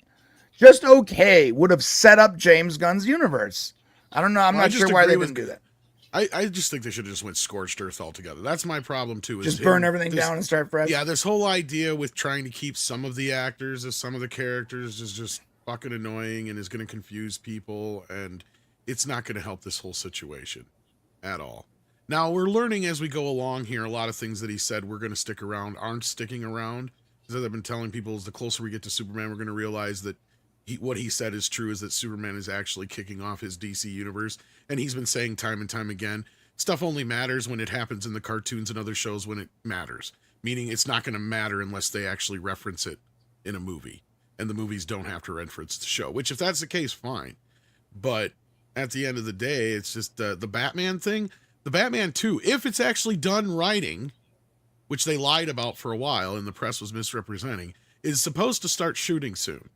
would have set up James Gunn's universe. I don't know. I'm Well, I not just sure why they agree with- didn't do that. I just think they should have just went scorched earth altogether. That's my problem too. Is Just burn him- everything this- down and start fresh. Yeah, this whole idea with trying to keep some of the actors as some of the characters is just fucking annoying and is going to confuse people, and it's not going to help this whole situation at all. Now, we're learning as we go along here, a lot of things that he said we're going to stick around aren't sticking around. As I've been telling people, is the closer we get to Superman, we're going to realize that what he said is true, is that Superman is actually kicking off his DC universe. And he's been saying time and time again, stuff only matters when it happens in the cartoons and other shows when it matters. Meaning it's not going to matter unless they actually reference it in a movie. And the movies don't have to reference the show, which if that's the case, fine. But at the end of the day, it's just the Batman thing. The Batman 2, if it's actually done writing, which they lied about for a while and the press was misrepresenting, is supposed to start shooting soon.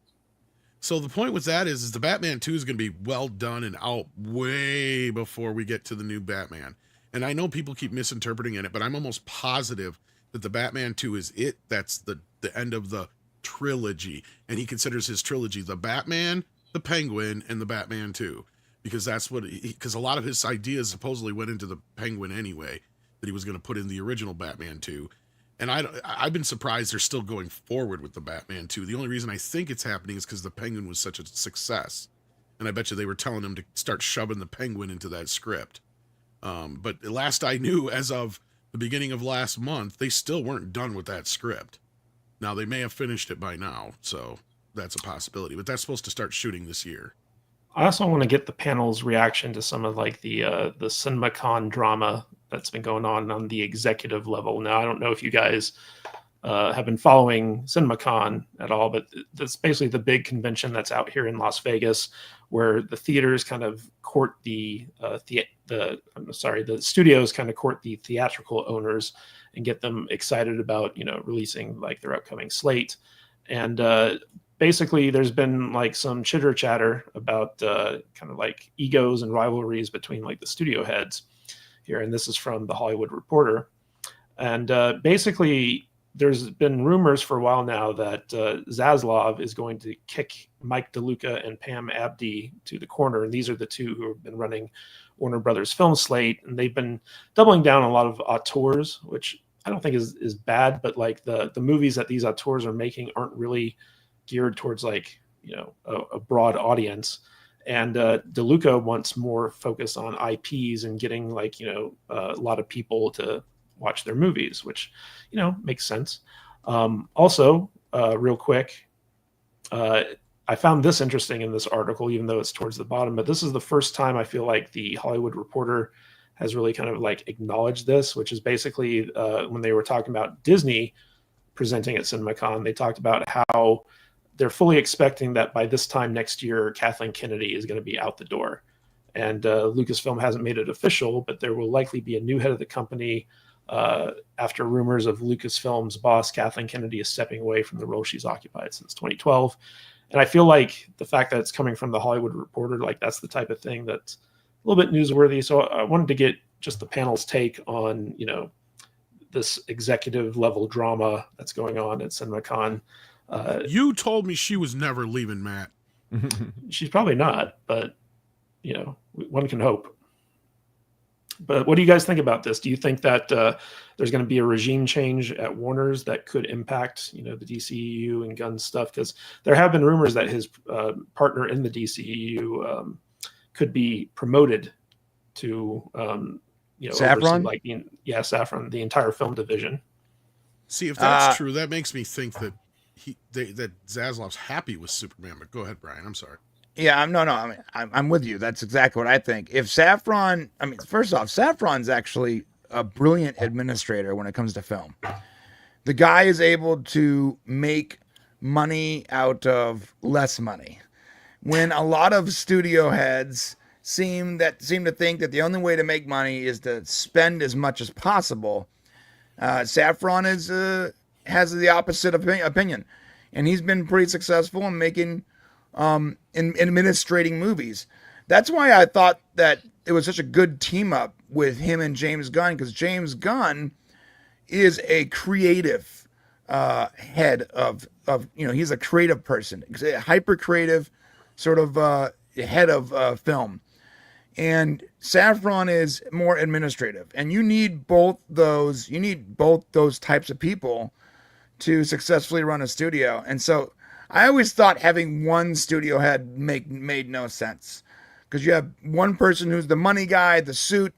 So the point with that is the Batman 2 is going to be well done and out way before we get to the new Batman. And I know people keep misinterpreting it, but I'm almost positive that the Batman 2 is it. That's the end of the trilogy. And he considers his trilogy the Batman, the Penguin, and the Batman 2. Because that's what, because a lot of his ideas supposedly went into the Penguin anyway, that he was going to put in the original Batman 2. And I've been surprised they're still going forward with the Batman 2. The only reason I think it's happening is because the Penguin was such a success. And I bet you they were telling him to start shoving the Penguin into that script. But last I knew, as of the beginning of last month, they still weren't done with that script. Now, they may have finished it by now, so that's a possibility. But that's supposed to start shooting this year. I also want to get the panel's reaction to some of like the Cinemacon drama that's been going on the executive level. Now, I don't know if you guys have been following Cinemacon at all, but that's basically the big convention that's out here in Las Vegas, where the theaters kind of court the studios kind of court the theatrical owners and get them excited about releasing like their upcoming slate. And basically, there's been like some chitter chatter about kind of like egos and rivalries between like the studio heads here. And this is from the Hollywood Reporter. And basically, there's been rumors for a while now that Zaslav is going to kick Mike DeLuca and Pam Abdi to the corner. And these are the two who have been running Warner Brothers film slate. And they've been doubling down on a lot of auteurs, which I don't think is bad, but like the movies that these auteurs are making aren't really geared towards like a broad audience. And DeLuca wants more focus on IPs and getting like a lot of people to watch their movies, which makes sense. Also, real quick, I found this interesting in this article, even though it's towards the bottom, but this is the first time I feel like the Hollywood Reporter has really kind of like acknowledged this, which is basically when they were talking about Disney presenting at CinemaCon, they talked about how they're fully expecting that by this time next year, Kathleen Kennedy is going to be out the door. And Lucasfilm hasn't made it official, but there will likely be a new head of the company after rumors of Lucasfilm's boss, Kathleen Kennedy, is stepping away from the role she's occupied since 2012. And I feel like the fact that it's coming from the Hollywood Reporter, like that's the type of thing that's a little bit newsworthy. So I wanted to get just the panel's take on, this executive level drama that's going on at CinemaCon. You told me she was never leaving, Matt. She's probably not, but one can hope. But what do you guys think about this? Do you think that there's going to be a regime change at Warner's that could impact, the DCEU and Gunn stuff? Because there have been rumors that his partner in the DCEU could be promoted to, Saffron? Saffron, the entire film division. See, if that's true, that makes me think that that Zaslav's happy with Superman. But go ahead, Brian. I'm sorry. Yeah, I'm with you. That's exactly what I think. If Saffron, first off, Saffron's actually a brilliant administrator when it comes to film. The guy is able to make money out of less money. When a lot of studio heads seem to think that the only way to make money is to spend as much as possible, Saffron has the opposite opinion, and he's been pretty successful in making in administrating movies. That's why I thought that it was such a good team up with him and James Gunn, because James Gunn is a creative head of he's a creative person, a hyper creative sort of head of film, and Safran is more administrative, and you need both those types of people to successfully run a studio. And so I always thought having one studio head made no sense, because you have one person who's the money guy, the suit,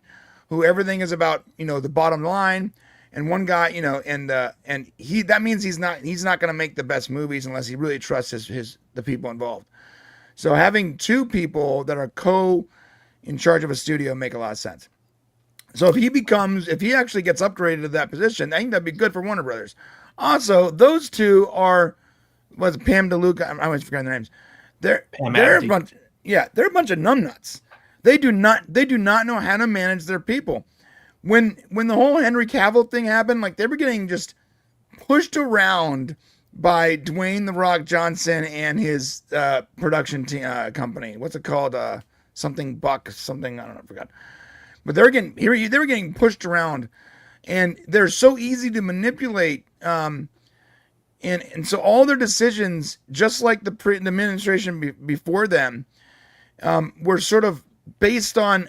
who everything is about, the bottom line, and one guy, and that means he's not going to make the best movies unless he really trusts the people involved. So having two people that are in charge of a studio make a lot of sense. So if he actually gets upgraded to that position, I think that'd be good for Warner Brothers. Also, those two are, Pam DeLuca? I always forget their names. They're a bunch of numbnuts. They do not know how to manage their people. When the whole Henry Cavill thing happened, like, they were getting just pushed around by Dwayne "The Rock" Johnson and his production company. What's it called? Something Buck, something, I don't know, I forgot. But they were getting pushed around, and they're so easy to manipulate. And so all their decisions, just like the administration before them, were sort of based on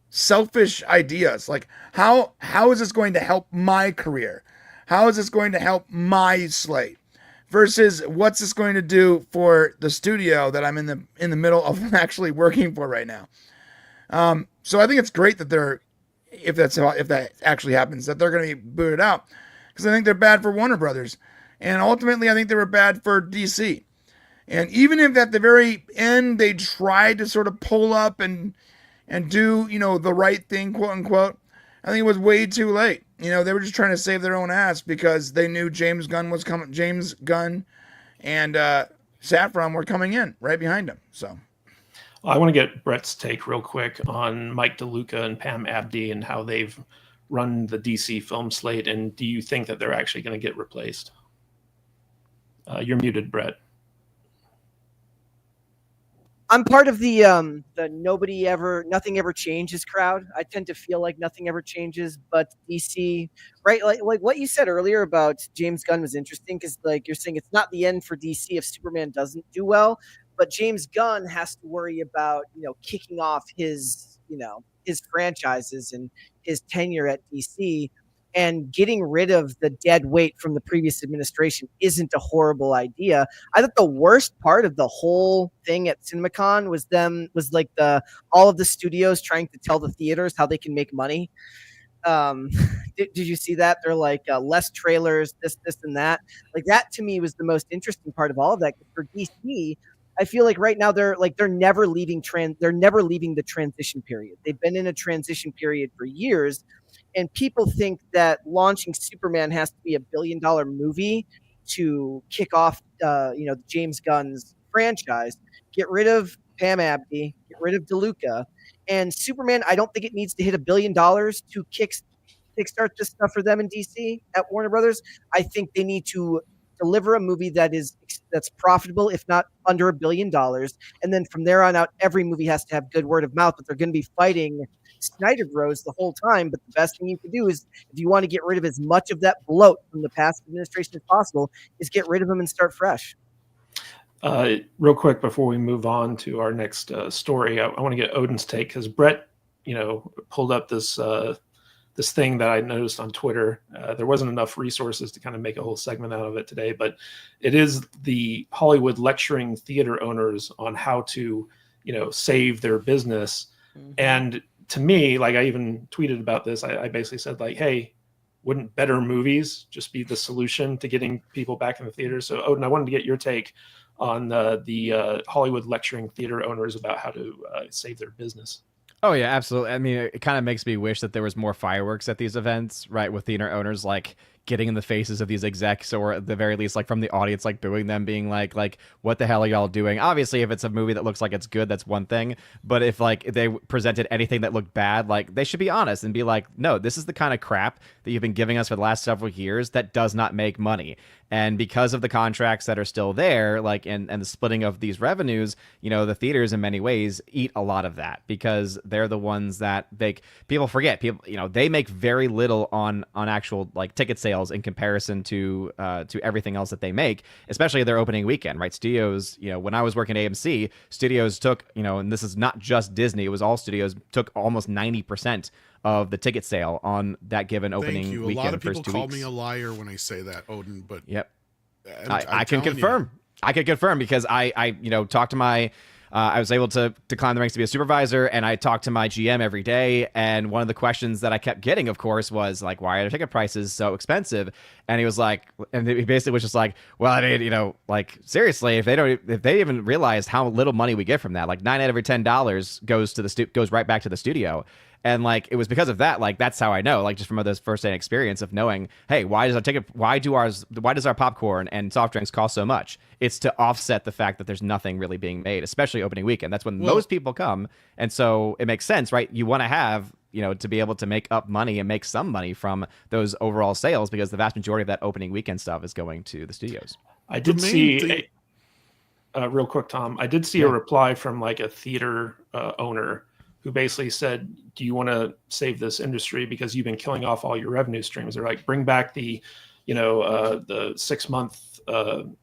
selfish ideas. Like, how is this going to help my career? How is this going to help my slate? Versus, what's this going to do for the studio that I'm in the middle of actually working for right now? So I think it's great that if that actually happens, that they're going to be booted out, because I think they're bad for Warner Brothers, and ultimately I think they were bad for DC. And even if at the very end they tried to sort of pull up and do the right thing, quote unquote, I think it was way too late. They were just trying to save their own ass because they knew James Gunn was coming. James Gunn and Safran were coming in right behind him. So, I want to get Brett's take real quick on Mike DeLuca and Pam Abdi and how they've run the DC film slate. And do you think that they're actually going to get replaced? You're muted, Brett. I'm part of the nothing ever changes crowd. I tend to feel like nothing ever changes, but DC, right? Like what you said earlier about James Gunn was interesting, because, like, you're saying it's not the end for DC if Superman doesn't do well, but James Gunn has to worry about kicking off his franchises and his tenure at DC. And getting rid of the dead weight from the previous administration isn't a horrible idea. I thought the worst part of the whole thing at Cinemacon was all of the studios trying to tell the theaters how they can make money. Did you see that? They're like, less trailers, this, and that. Like, that to me was the most interesting part of all of that. For DC, I feel like right now they're never leaving the transition period. They've been in a transition period for years. And people think that launching Superman has to be $1 billion movie to kick off, James Gunn's franchise. Get rid of Pam Abdi, get rid of DeLuca, and Superman. I don't think it needs to hit $1 billion to kickstart this stuff for them in DC at Warner Brothers. I think they need to deliver a movie that's profitable, if not under $1 billion, and then from there on out, every movie has to have good word of mouth. But they're going to be fighting Snyder Bros the whole time. But the best thing you can do is, if you want to get rid of as much of that bloat from the past administration as possible, is get rid of them and start fresh. Real quick before we move on to our next story, I want to get Odin's take, because Brett, pulled up this thing that I noticed on Twitter. There wasn't enough resources to kind of make a whole segment out of it today, but it is the Hollywood lecturing theater owners on how to, save their business. Mm-hmm. And to me, like, I even tweeted about this. I basically said, like, hey, wouldn't better movies just be the solution to getting people back in the theater? So, Odin, I wanted to get your take on the Hollywood lecturing theater owners about how to save their business. Oh, yeah, absolutely. I mean, it kind of makes me wish that there was more fireworks at these events, right? With theater owners, like, getting in the faces of these execs, or at the very least, like, from the audience, like, booing them, being like, what the hell are y'all doing? Obviously, if it's a movie that looks like it's good, that's one thing. But if, like, they presented anything that looked bad, like, they should be honest and be like, no, this is the kind of crap that you've been giving us for the last several years that does not make money. And because of the contracts that are still there, like and the splitting of these revenues, you know, the theaters in many ways eat a lot of that because they're the ones that people forget. People, you know, they make very little on actual like ticket sales in comparison to everything else that they make, especially their opening weekend, right? Studios, you know, when I was working at AMC, studios took, you know, and this is not just Disney, it was all studios, took almost 90% of the ticket sale on that given opening Thank you. A weekend. lot of people first 2 call weeks. me a liar when I say that, Odin, but Yep. I'm I can telling confirm. I can confirm because I you know, talked to my I was able to climb the ranks to be a supervisor, and I talked to my GM every day. And one of the questions that I kept getting, of course, was like, why are ticket prices so expensive? And he was like, and he basically was just like, well, I mean, you know, like seriously, if they even realized how little money we get from that, like 9 out of every $10 goes right back to the studio. And like it was because of that, like that's how I know, like just from this first-hand experience of knowing, hey, why does our popcorn and soft drinks cost so much? It's to offset the fact that there's nothing really being made, especially opening weekend. That's when most people come, and so it makes sense, right? You want to have, you know, to be able to make up money and make some money from those overall sales because the vast majority of that opening weekend stuff is going to the studios. I did see real quick, Tom. I did see a reply from like a theater owner who basically said, do you want to save this industry because you've been killing off all your revenue streams? They're like, bring back the 6 month, time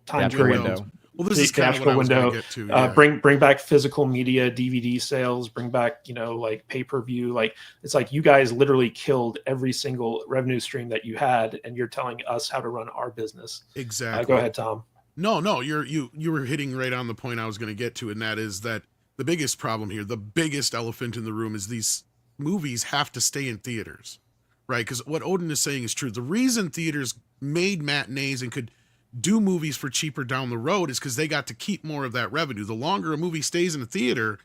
period. Window. Well, this is kind of what I was going to get to. Yeah. Bring back physical media, DVD sales, bring back, like pay-per-view. Like, it's like you guys literally killed every single revenue stream that you had, and you're telling us how to run our business. Exactly. Go ahead, Tom. No, you were hitting right on the point I was going to get to, and that is that the biggest problem here, the biggest elephant in the room, is these movies have to stay in theaters, right? Because what Odin is saying is true. The reason theaters made matinees and could do movies for cheaper down the road is because they got to keep more of that revenue. The longer a movie stays in a theater,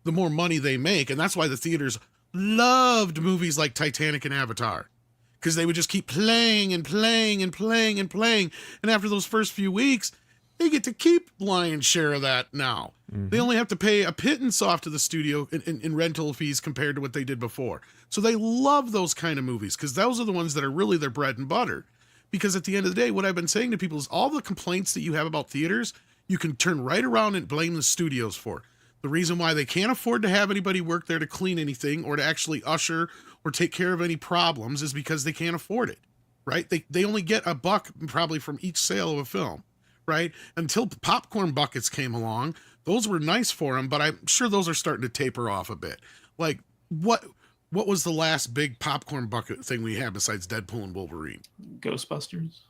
the more money they make. And that's why the theaters loved movies like Titanic and Avatar, because they would just keep playing and playing and playing and playing. And after those first few weeks, they get to keep lion's share of that now. Mm-hmm. They only have to pay a pittance off to the studio in rental fees compared to what they did before. So they love those kind of movies because those are the ones that are really their bread and butter. Because at the end of the day, what I've been saying to people is all the complaints that you have about theaters, you can turn right around and blame the studios for. The reason why they can't afford to have anybody work there to clean anything or to actually usher or take care of any problems is because they can't afford it, right? They only get $1 probably from each sale of a film, right? Until popcorn buckets came along, those were nice for them, but I'm sure those are starting to taper off a bit. Like, what was the last big popcorn bucket thing we had besides Deadpool and Wolverine? Ghostbusters.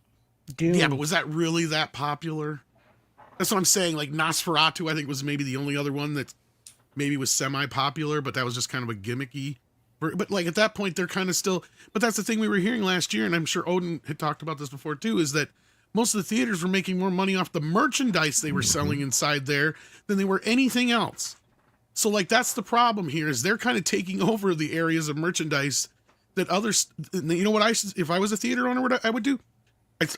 Dude. Yeah, but was that really that popular? That's what I'm saying. Like Nosferatu, I think, was maybe the only other one that maybe was semi-popular, but that was just kind of a gimmicky. But like at that point, they're kind of still. But that's the thing we were hearing last year, and I'm sure Odin had talked about this before too, is that most of the theaters were making more money off the merchandise they were selling inside there than they were anything else. So like that's the problem here, is they're kind of taking over the areas of merchandise that others. You know what if I was a theater owner, what I would do?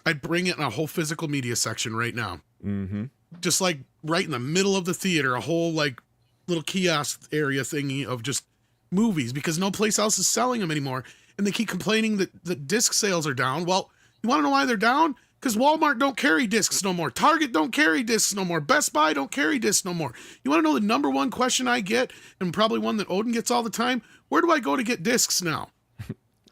I'd bring it in a whole physical media section right now. Mm-hmm. Just like right in the middle of the theater, a whole like little kiosk area thingy of just movies, because no place else is selling them anymore. And they keep complaining that the disc sales are down. Well, you want to know why they're down? Because Walmart don't carry discs no more. Target don't carry discs no more. Best Buy don't carry discs no more. You want to know the number one question I get, and probably one that Odin gets all the time? Where do I go to get discs now?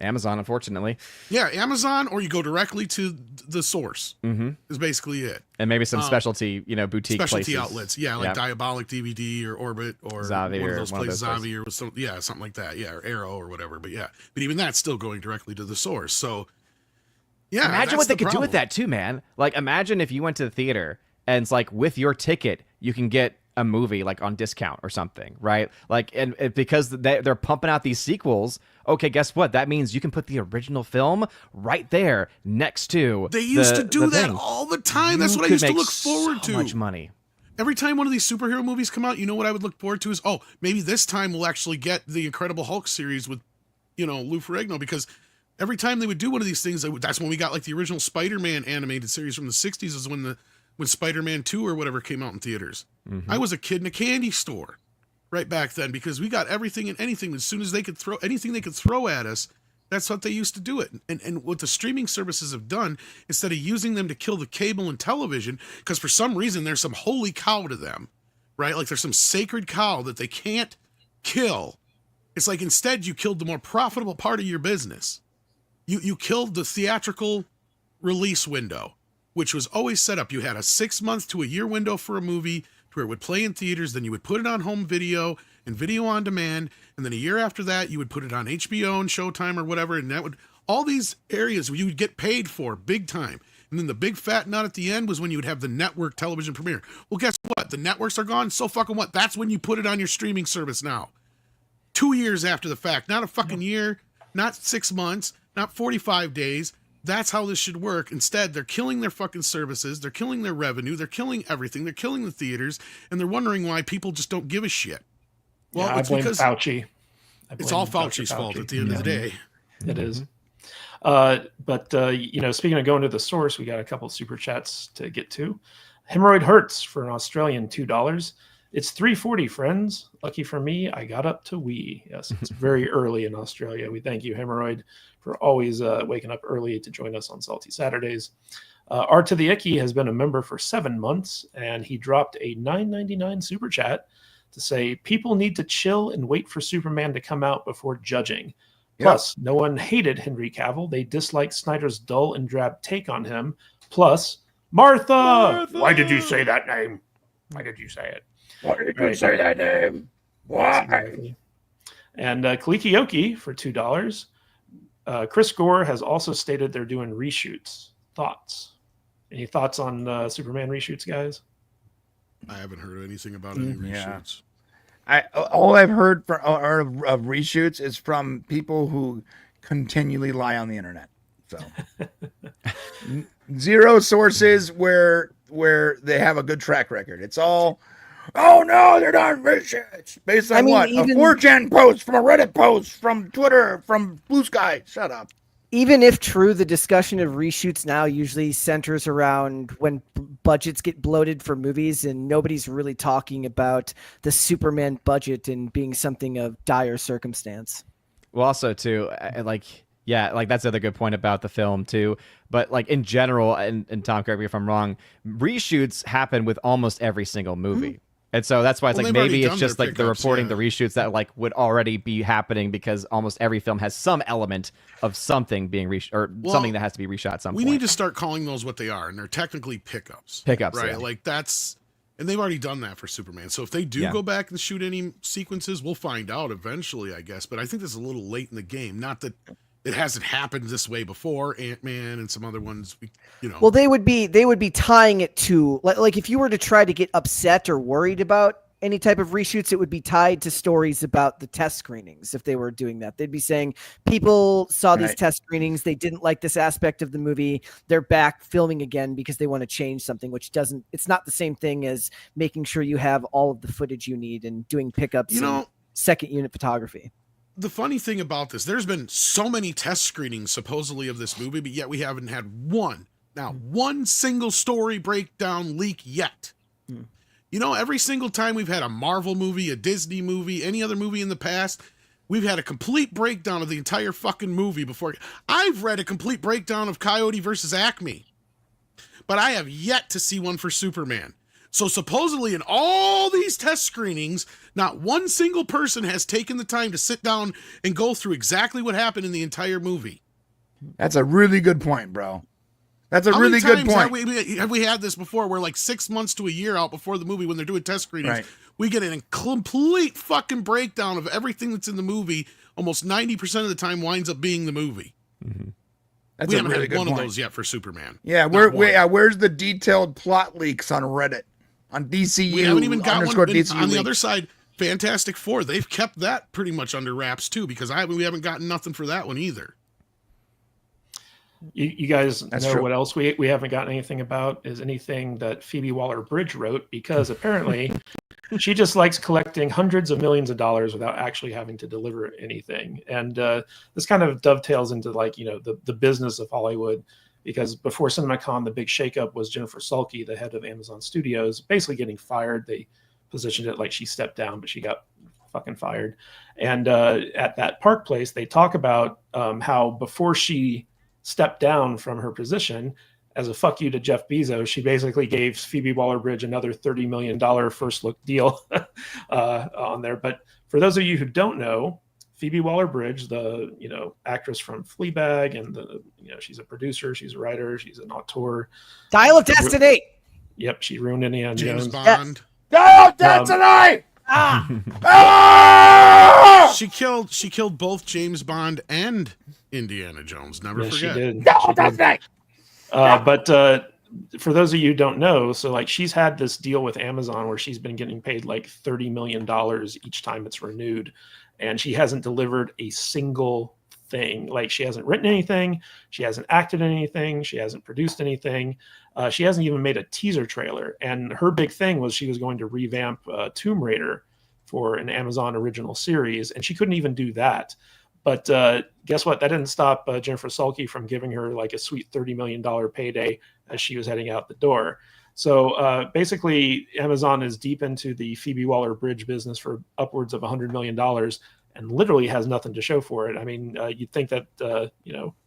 Amazon, unfortunately. Yeah, Amazon, or you go directly to the source. Mm-hmm. Is basically it. And maybe some specialty, boutique specialty places. outlets. Yeah, like Diabolic DVD or Orbit or Xavier, one of those places, Xavier, or something like that. Yeah, or Arrow or whatever. But yeah, but even that's still going directly to the source. So yeah, imagine what they could do with that too, man. Like, imagine if you went to the theater and it's like with your ticket, you can get a movie like on discount or something, right? Like, and because they're pumping out these sequels. Okay, guess what? That means you can put the original film right there next to. They used to do that all the time. That's what I used to look forward to. So much money. Every time one of these superhero movies come out, you know what I would look forward to is, maybe this time we'll actually get the Incredible Hulk series with, Lou Ferrigno, because every time they would do one of these things, that's when we got like the original Spider-Man animated series from the 60s is when Spider-Man 2 or whatever came out in theaters. Mm-hmm. I was a kid in a candy store right back then because we got everything and anything as soon as they could throw anything they could throw at us. That's what they used to do it. And what the streaming services have done, instead of using them to kill the cable and television, because for some reason there's some holy cow to them, right? Like there's some sacred cow that they can't kill. It's like instead you killed the more profitable part of your business. You killed the theatrical release window, which was always set up. You had a 6 month to a year window for a movie to where it would play in theaters, then you would put it on home video and video on demand, and then a year after that you would put it on HBO and Showtime or whatever, and that would, all these areas where you would get paid for big time. And then the big fat nut at the end was when you would have the network television premiere. Well, guess what? The networks are gone. So fucking what? That's when you put it on your streaming service now. 2 years after the fact, not a fucking year, not 6 months, not 45 days. That's how this should work. Instead, they're killing their fucking services. They're killing their revenue. They're killing everything. They're killing the theaters. And they're wondering why people just don't give a shit. Well, yeah, it's I blame because Fauci. it's all Fauci's fault at the end of the day. It is. But speaking of going to the source, we got a couple of super chats to get to. Hemorrhoid Hurts for an Australian $2. It's 3:40, friends. Lucky for me, I got up to wee. Yes, it's very early in Australia. We thank you, Hemorrhoid, for always waking up early to join us on Salty Saturdays. R to the Icky has been a member for 7 months, and he dropped a $9.99 super chat to say people need to chill and wait for Superman to come out before judging. Yep. Plus, no one hated Henry Cavill. They disliked Snyder's dull and drab take on him. Plus, Martha! Why did you say that name? Why did you say it? Why did you say that name? Why? Exactly. And Kalikioki for $2. Chris Gore has also stated they're doing reshoots. Thoughts? Any thoughts on Superman reshoots, guys? I haven't heard anything about any reshoots. All I've heard of reshoots is from people who continually lie on the internet. So zero sources where they have a good track record. It's all, oh no, they're not reshoots. Based on what? A 4chan post, from a Reddit post, from Twitter, from Blue Sky. Shut up. Even if true, the discussion of reshoots now usually centers around when budgets get bloated for movies, and nobody's really talking about the Superman budget and being something of dire circumstance. Well, also too, like that's the other good point about the film too. But like in general, and Tom, correct me if I'm wrong, reshoots happen with almost every single movie. Mm-hmm. And so that's why it's like maybe it's just like the reporting the reshoots that like would already be happening, because almost every film has some element of something being something that has to be reshot at some point. We need to start calling those what they are, and they're technically pickups. Pickups, right? Yeah. Like that's, and they've already done that for Superman. So if they do go back and shoot any sequences, we'll find out eventually, I guess. But I think this is a little late in the game. Not that it hasn't happened this way before. Ant-Man and some other ones, Well, they would be tying it to like if you were to try to get upset or worried about any type of reshoots, it would be tied to stories about the test screenings. If they were doing that, they'd be saying people saw these test screenings, they didn't like this aspect of the movie, they're back filming again because they want to change something, which it's not the same thing as making sure you have all of the footage you need and doing pickups and second unit photography. The funny thing about this, there's been so many test screenings supposedly of this movie, but yet we haven't had one single story breakdown leak yet. Every single time we've had a Marvel movie, a Disney movie, any other movie in the past, we've had a complete breakdown of the entire fucking movie before. I've read a complete breakdown of Coyote versus Acme, but I have yet to see one for Superman. So supposedly in all these test screenings, not one single person has taken the time to sit down and go through exactly what happened in the entire movie. That's a really good point, bro. That's a really good point. Have we had this before where like 6 months to a year out before the movie, when they're doing test screenings, we get a complete fucking breakdown of everything that's in the movie. Almost 90% of the time winds up being the movie. Mm-hmm. We haven't had one of those yet for Superman. Yeah, where's the detailed plot leaks on Reddit? On DCU, we haven't even got one. DCU on the other side, Fantastic Four, they've kept that pretty much under wraps too, because we haven't gotten nothing for that one either. You guys know what else we haven't gotten anything about is anything that Phoebe Waller-Bridge wrote, because apparently she just likes collecting hundreds of millions of dollars without actually having to deliver anything. And this kind of dovetails into the business of Hollywood. Because before Cinemacon, the big shakeup was Jennifer Sulky, the head of Amazon Studios, basically getting fired. They positioned it like she stepped down, but she got fucking fired. And at that Park Place, they talk about how before she stepped down from her position, as a fuck you to Jeff Bezos, she basically gave Phoebe Waller-Bridge another $30 million first look deal on there. But for those of you who don't know, Phoebe Waller-Bridge, the actress from Fleabag, and she's a producer, she's a writer, she's an auteur. Dial of Destiny. Yep, she ruined Indiana James Jones. Bond. Dial of Destiny. She killed both James Bond and Indiana Jones. Never Yeah, forget. she did. Dial She of did. Destiny. But for those of you who don't know, so like she's had this deal with Amazon where she's been getting paid like $30 million each time it's renewed, and she hasn't delivered a single thing. Like she hasn't written anything, she hasn't acted in anything, she hasn't produced anything. She hasn't even made a teaser trailer. And her big thing was she was going to revamp Tomb Raider for an Amazon original series, and she couldn't even do that. But guess what? That didn't stop Jennifer Sulke from giving her like a sweet $30 million payday as she was heading out the door. So basically, Amazon is deep into the Phoebe Waller-Bridge business for upwards of $100 million and literally has nothing to show for it. I mean, you'd think that,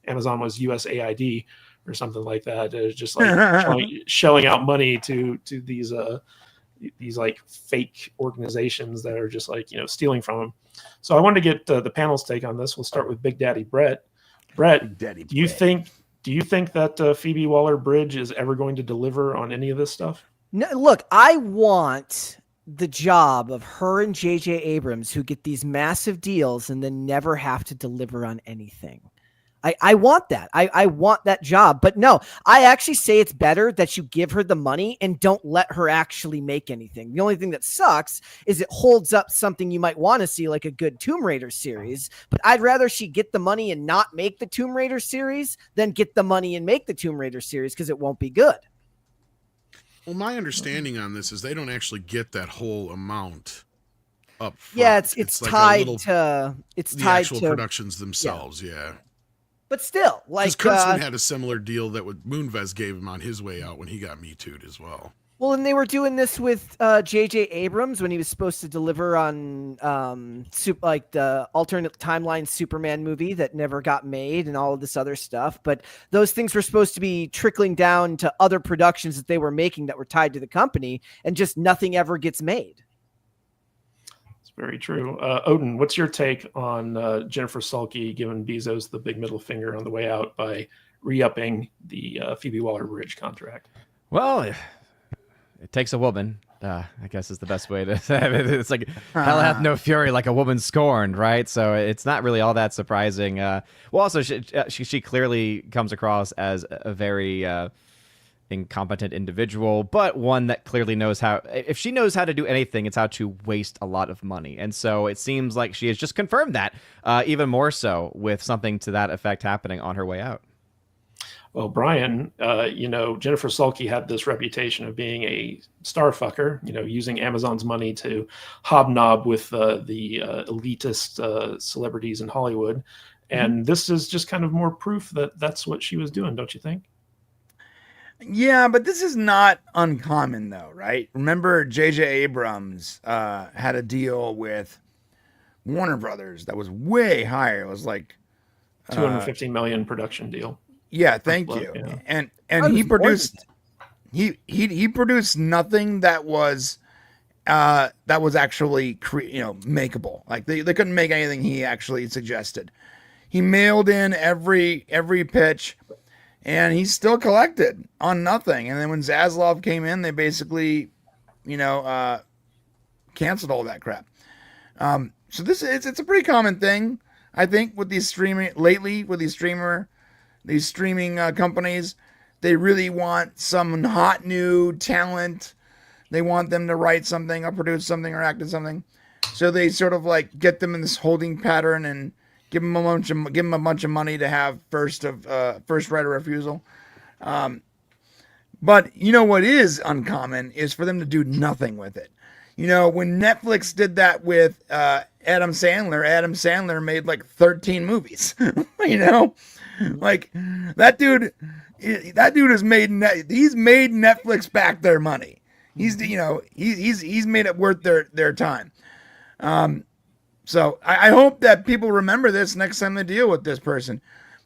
Amazon was USAID or something like that. It's just like shelling out money to these like fake organizations that are just like, stealing from them. So I wanted to get the panel's take on this. We'll start with Big Daddy Brett. Brett, do you think that Phoebe Waller-Bridge is ever going to deliver on any of this stuff? No, look, I want the job of her and J.J. Abrams, who get these massive deals and then never have to deliver on anything. I want that. I want that job. But no, I actually say it's better that you give her the money and don't let her actually make anything. The only thing that sucks is it holds up something you might want to see, like a good Tomb Raider series. But I'd rather she get the money and not make the Tomb Raider series than get the money and make the Tomb Raider series, because it won't be good. Well, my understanding on this is they don't actually get that whole amount up front. Yeah, it's like tied the to actual productions themselves. Yeah. But still, like Kurtzman had a similar deal that Moonves gave him on his way out when he got Me Too'd as well. Well, and they were doing this with J.J. Abrams when he was supposed to deliver on the alternate timeline Superman movie that never got made and all of this other stuff. But those things were supposed to be trickling down to other productions that they were making that were tied to the company, and just nothing ever gets made. Very true. Odin, what's your take on Jennifer Sulke giving Bezos the big middle finger on the way out by re-upping the Phoebe Waller-Bridge contract? Well, it takes a woman, I guess is the best way to say it. It's like, hell hath no fury like a woman scorned, right? So it's not really all that surprising. Well, also, she clearly comes across as a very incompetent individual, but one that clearly knows how, if she knows how to do anything, it's how to waste a lot of money. And so it seems like she has just confirmed that even more so with something to that effect happening on her way out. Well, Brian, Jennifer Sulke had this reputation of being a star fucker, using Amazon's money to hobnob with the elitist celebrities in Hollywood. And this is just kind of more proof that that's what she was doing, don't you think? Yeah, but this is not uncommon, though, right? Remember, J.J. Abrams had a deal with Warner Brothers that was way higher. It was like $250 million production deal. Yeah, thank you. Yeah. And he produced he produced nothing that was actually makeable. Like they couldn't make anything he actually suggested. He mailed in every pitch. And he still collected on nothing. And then when Zaslav came in, they basically, canceled all that crap. So it's a pretty common thing, I think, with these streaming companies. They really want some hot new talent. They want them to write something or produce something or act in something. So they sort of like get them in this holding pattern and give them a bunch of money to have first right of refusal. But what is uncommon is for them to do nothing with it. When Netflix did that with Adam Sandler made like 13 movies. Like that dude has he's made Netflix back their money. He's made it worth their time. So I hope that people remember this next time they deal with this person,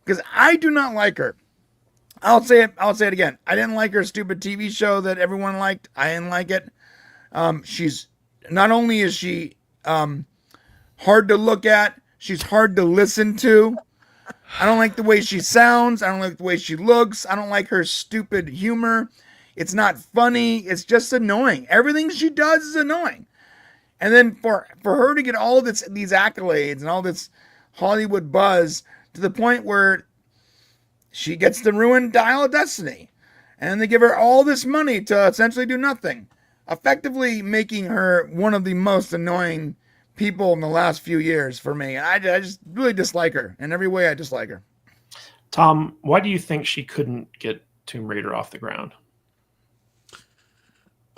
because I do not like her. I'll say it again. I didn't like her stupid TV show that everyone liked. I didn't like it. She's not only is she hard to look at, she's hard to listen to. I don't like the way she sounds. I don't like the way she looks. I don't like her stupid humor. It's not funny. It's just annoying. Everything she does is annoying. And then for her to get all of these accolades and all this Hollywood buzz to the point where she gets to ruin Dial of Destiny. And they give her all this money to essentially do nothing, effectively making her one of the most annoying people in the last few years for me. And I just really dislike her. In every way, I dislike her. Tom, why do you think she couldn't get Tomb Raider off the ground?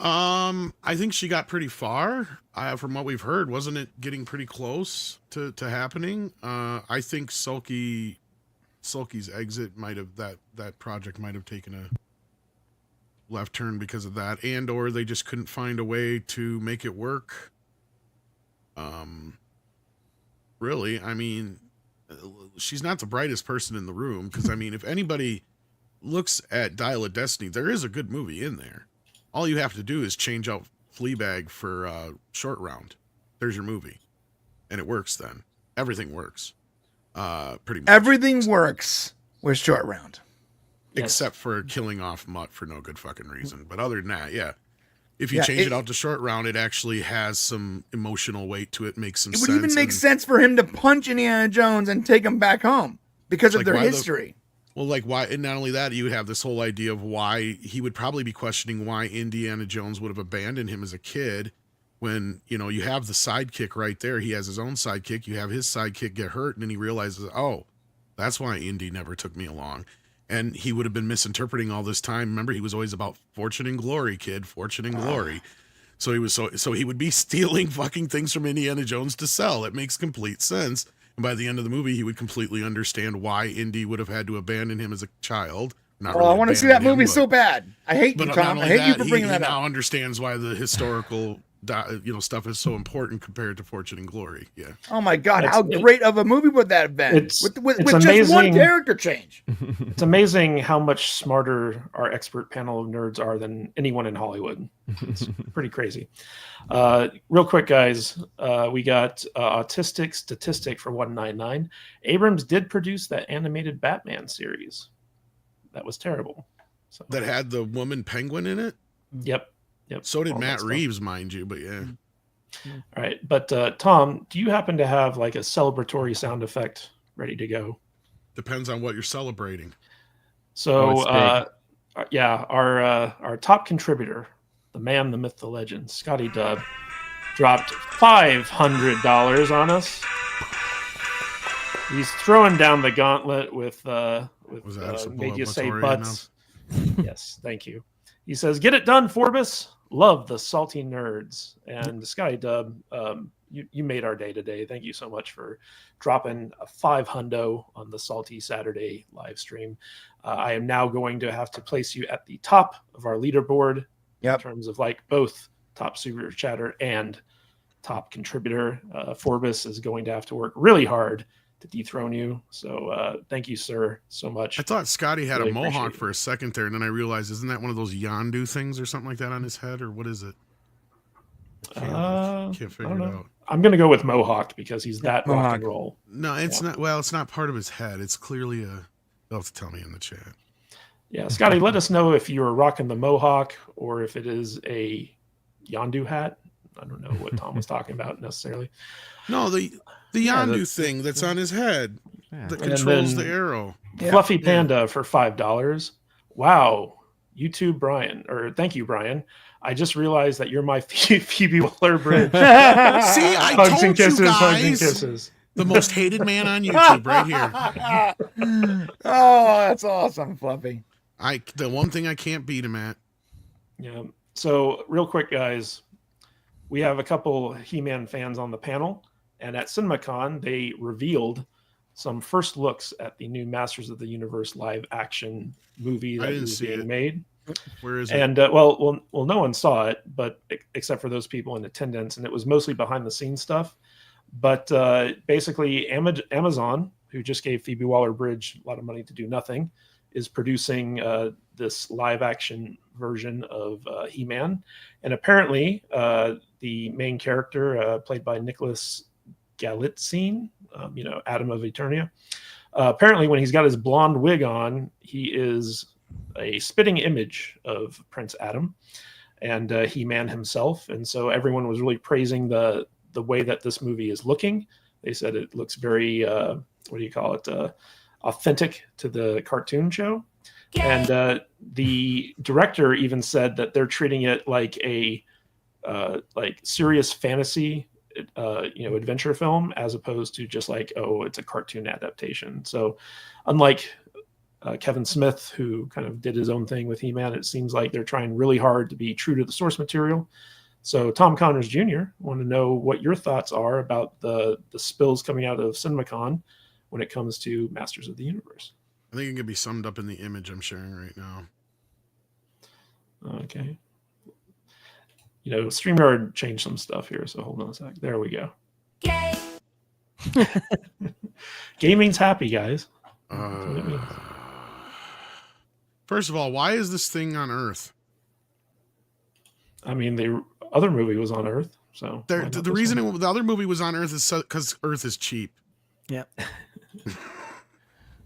I think she got pretty far. From what we've heard, wasn't it getting pretty close to happening? I think Sulky's exit might have that project might have taken a left turn because of that, and or they just couldn't find a way to make it work. Really, I mean, she's not the brightest person in the room, because I mean, if anybody looks at Dial of Destiny, there is a good movie in there. All you have to do is change out Fleabag for Short Round. There's your movie, and it works. Then everything works. Pretty much Everything works with Short Round, except for killing off Mutt for no good fucking reason. But other than that, yeah. If you change it out to Short Round, it actually has some emotional weight to it. Makes some sense. It would even make sense for him to punch Indiana Jones and take him back home because of their history. Well, why? And not only that, you would have this whole idea of why he would probably be questioning why Indiana Jones would have abandoned him as a kid, when, you know, you have the sidekick right there. He has his own sidekick. You have his sidekick get hurt, and then he realizes, oh, that's why Indy never took me along. And he would have been misinterpreting all this time. Remember, he was always about fortune and glory, kid, fortune and glory. So he was so he would be stealing fucking things from Indiana Jones to sell. It makes complete sense. And by the end of the movie, he would completely understand why Indy would have had to abandon him as a child. Not really I want to see that movie so bad. I hate you, Tom. I hate you for bringing that up. He now understands why the historical stuff is so important compared to Fortune and Glory. Yeah. Oh my God, how great of a movie would that have been? With just one character change. It's amazing how much smarter our expert panel of nerds are than anyone in Hollywood. It's pretty crazy. Real quick, guys, we got autistic statistic for 199. Abrams did produce that animated Batman series. That was terrible. So, that had the woman penguin in it? Yep. So did Matt Reeves, mind you, but yeah. All right. But Tom, do you happen to have like a celebratory sound effect ready to go? Depends on what you're celebrating. So, our top contributor, the man, the myth, the legend, Scotty Dub, dropped $500 on us. He's throwing down the gauntlet with made you say butts. Yes, thank you. He says, "Get it done, Forbes. Love the salty nerds." And Scotty Dub, you made our day today. Thank you so much for dropping a $500 on the Salty Saturday live stream. I am now going to have to place you at the top of our leaderboard in terms of like both top super chatter and top contributor. Forbes is going to have to work really hard to dethrone you. So thank you, sir, so much. I thought Scotty had really a mohawk for a second there, and then I realized, isn't that one of those Yondu things or something like that on his head, or what is it? Can't figure it out. I'm going to go with mohawk because he's that rock and roll. No, it's not. Well, it's not part of his head. It's clearly a... They'll have to tell me in the chat. Yeah, Scotty, let us know if you are rocking the mohawk or if it is a Yondu hat. I don't know what Tom was talking about necessarily. No, the Yondu thing that's on his head that controls the arrow. Fluffy Panda for $5. Wow. YouTube Brian, or thank you, Brian. I just realized that you're my Phoebe Waller-Bridge. See, I hugs told and kisses, you guys. Hugs and kisses. The most hated man on YouTube right here. Oh, that's awesome, Fluffy. The one thing I can't beat him at. Yeah. So real quick, guys, we have a couple He-Man fans on the panel, and at Cinemacon, they revealed some first looks at the new Masters of the Universe live action movie that is being made. Where is it? And well, no one saw it, but except for those people in attendance, and it was mostly behind the scenes stuff. But basically, Amazon, who just gave Phoebe Waller-Bridge a lot of money to do nothing, is producing this live-action version of He-Man. And apparently, the main character, played by Nicholas Galitzine, Adam of Eternia, apparently when he's got his blonde wig on, he is a spitting image of Prince Adam and He-Man himself. And so everyone was really praising the way that this movie is looking. They said it looks very, authentic to the cartoon show. And the director even said that they're treating it like a serious fantasy, adventure film, as opposed to just like, oh, it's a cartoon adaptation. So unlike Kevin Smith, who kind of did his own thing with He-Man, it seems like they're trying really hard to be true to the source material. So Tom Connors Jr., want to know what your thoughts are about the spills coming out of Cinemacon when it comes to Masters of the Universe. I think it can be summed up in the image I'm sharing right now. Okay. StreamYard changed some stuff here, so hold on a sec. There we go. Gaming's happy, guys. First of all, why is this thing on Earth? I mean, the other movie was on Earth, so the reason the other movie was on Earth is because Earth is cheap. Yeah.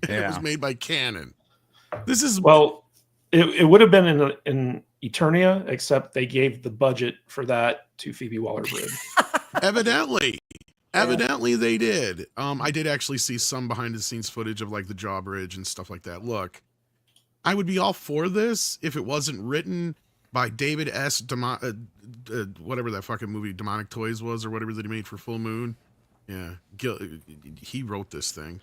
It was made by Canon. This is it would have been in Eternia, except they gave the budget for that to Phoebe Waller-Bridge. Evidently they did. I did actually see some behind the scenes footage of like the drawbridge and stuff like that. Look, I would be all for this if it wasn't written by David S. Whatever that fucking movie Demonic Toys was, or whatever that he made for Full Moon. Yeah, he wrote this thing,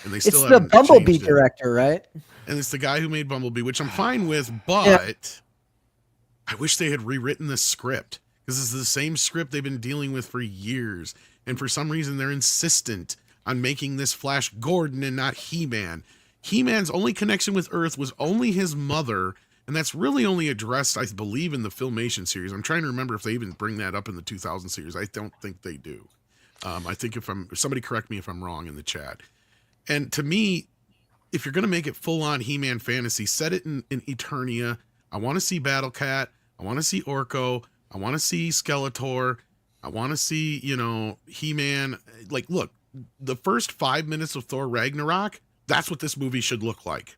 and they still it's the Bumblebee director, right? And it's the guy who made Bumblebee, which I'm fine with, but I wish they had rewritten the script, because this is the same script they've been dealing with for years, and for some reason they're insistent on making this Flash Gordon and not He-Man. He-Man's only connection with Earth was only his mother. And that's really only addressed, I believe, in the Filmation series. I'm trying to remember if they even bring that up in the 2000 series. I don't think they do. I think somebody correct me if I'm wrong in the chat. And to me, if you're going to make it full-on He-Man fantasy, set it in Eternia. I want to see Battle Cat. I want to see Orko. I want to see Skeletor. I want to see, He-Man. Like, look, the first 5 minutes of Thor Ragnarok, that's what this movie should look like.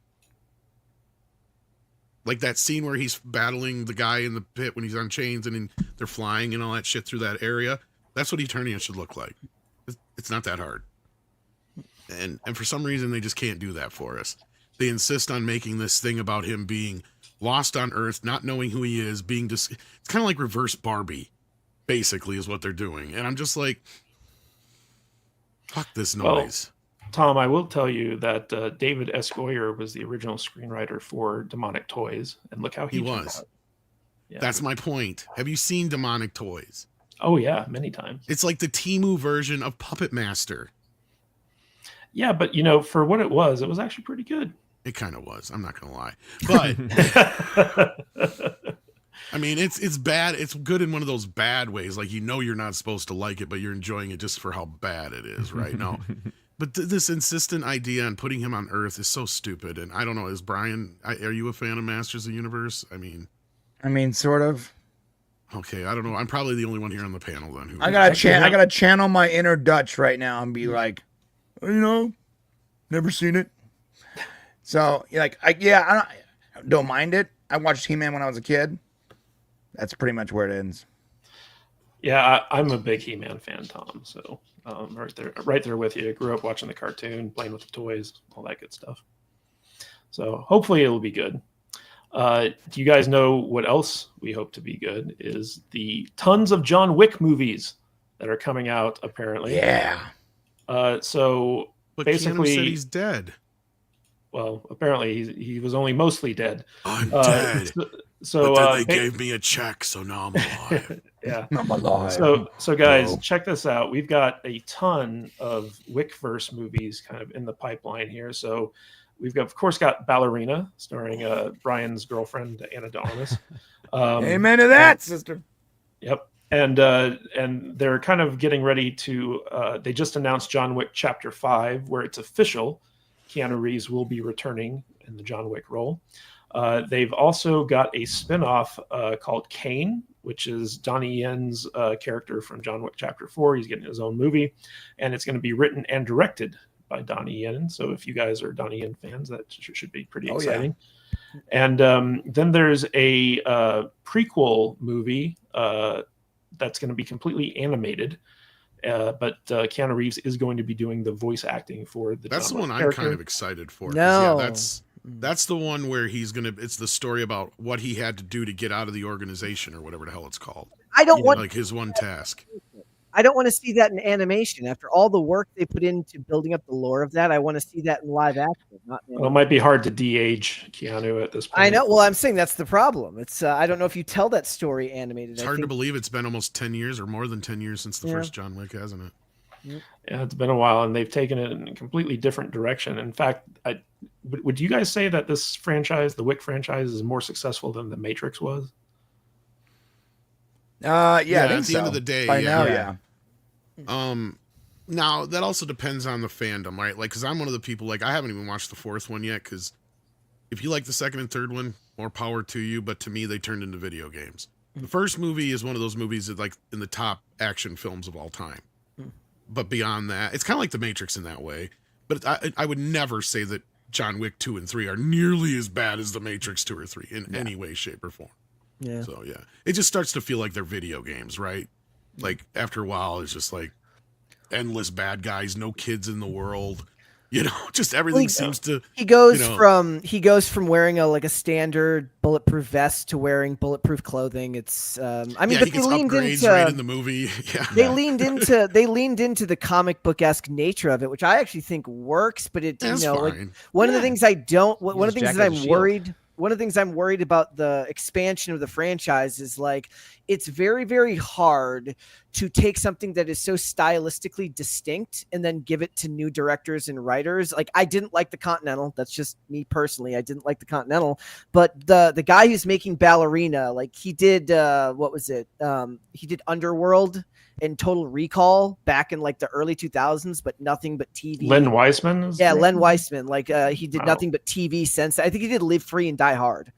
Like that scene where he's battling the guy in the pit when he's on chains and they're flying and all that shit through that area. That's what Eternia should look like. It's not that hard. And for some reason, they just can't do that for us. They insist on making this thing about him being lost on Earth, not knowing who he is, it's kind of like reverse Barbie, basically, is what they're doing. And I'm just like, fuck this noise. Tom, I will tell you that David S. Goyer was the original screenwriter for Demonic Toys, and look how he was. Yeah. That's my point. Have you seen Demonic Toys? Oh yeah, many times. It's like the Temu version of Puppet Master. Yeah, but for what it was actually pretty good. It kind of was. I'm not gonna lie, but I mean, it's bad. It's good in one of those bad ways, like you're not supposed to like it, but you're enjoying it just for how bad it is, right? No. But this insistent idea on putting him on Earth is so stupid. And I don't know, is Brian, are you a fan of Masters of the Universe? I mean, sort of. Okay, I don't know. I'm probably the only one here on the panel then. I gotta channel my inner Dutch right now and be like, never seen it. So I don't mind it. I watched He-Man when I was a kid. That's pretty much where it ends. Yeah, I'm a big He-Man fan, Tom. So right there with you. I grew up watching the cartoon, playing with the toys, all that good stuff. So hopefully it'll be good. Do you guys know what else we hope to be good? Is the tons of John Wick movies that are coming out, apparently. Yeah. So but basically, Keanu said he's dead. Well, apparently he was only mostly dead. I'm dead. So but then they gave me a check, so now I'm alive. Yeah, I'm alive. So guys, check this out. We've got a ton of Wickverse movies kind of in the pipeline here. So we've got, of course, got Ballerina, starring Brian's girlfriend Anna Donis. Amen to that, sister. Yep. And they're kind of getting ready to. They just announced John Wick Chapter 5, where it's official. Keanu Reeves will be returning in the John Wick role. They've also got a spin-off called Kane, which is Donnie Yen's character from John Wick Chapter 4. He's getting his own movie, and it's going to be written and directed by Donnie Yen. So if you guys are Donnie Yen fans, that should be pretty exciting. Yeah. And then there's a prequel movie that's going to be completely animated. But Keanu Reeves is going to be doing the voice acting for the. That's John the one Wick character. I'm kind of excited for. No, yeah, that's the one where it's the story about what he had to do to get out of the organization or whatever the hell it's called. I don't want like his one task. I don't want to see that in animation. After all the work they put into building up the lore of that, I want to see that in live action. Well, it might be hard to de-age Keanu at this point. I know. Well, I'm saying that's the problem. It's I don't know if you tell that story animated. It's hard to believe it's been almost 10 years or more than 10 years since the first John Wick, hasn't it? Yeah, it's been a while, and they've taken it in a completely different direction. In fact, would you guys say that this franchise, the Wick franchise, is more successful than The Matrix was? I think at the end of the day, by now, yeah. Now that also depends on the fandom, right? Like, because I'm one of the people, like, I haven't even watched the fourth one yet, because if you like the second and third one, more power to you, but to me, they turned into video games. The first movie is one of those movies that, like, in the top action films of all time. But beyond that, it's kind of like The Matrix in that way. But I would never say that John Wick 2 and 3 are nearly as bad as The Matrix 2 or 3 in any way, shape, or form. Yeah. So, yeah. It just starts to feel like they're video games, right? Like, after a while, it's just like endless bad guys, no kids in the world. You know, just everything seems to. He goes from wearing a standard bulletproof vest to wearing bulletproof clothing. It's but he they gets leaned upgrades into right in the movie. Yeah. They leaned into the comic book-esque nature of it, which I actually think works. But it one of the things one of the things I'm worried about the expansion of the franchise is like it's very, very hard to take something that is so stylistically distinct and then give it to new directors and writers. Like I didn't like The Continental. That's just me personally. I didn't like The Continental, but the guy who's making Ballerina, like he did, what was it? He did Underworld and Total Recall back in like the early 2000s, but nothing but TV. Len Wiseman? Len Wiseman. Like he did nothing but TV since. I think he did Live Free and Die Hard.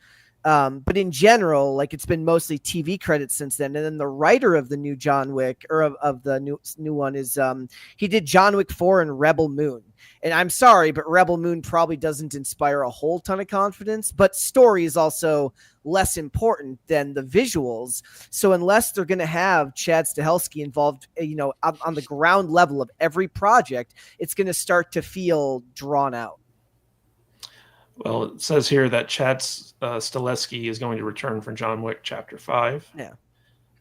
But in general, like it's been mostly TV credits since then. And then the writer of the new John Wick or of the new one is he did John Wick 4 and Rebel Moon. And I'm sorry, but Rebel Moon probably doesn't inspire a whole ton of confidence, but story is also less important than the visuals. So unless they're going to have Chad Stahelski involved, on the ground level of every project, it's going to start to feel drawn out. Well, it says here that Chad Stahelski is going to return for John Wick Chapter 5. Yeah.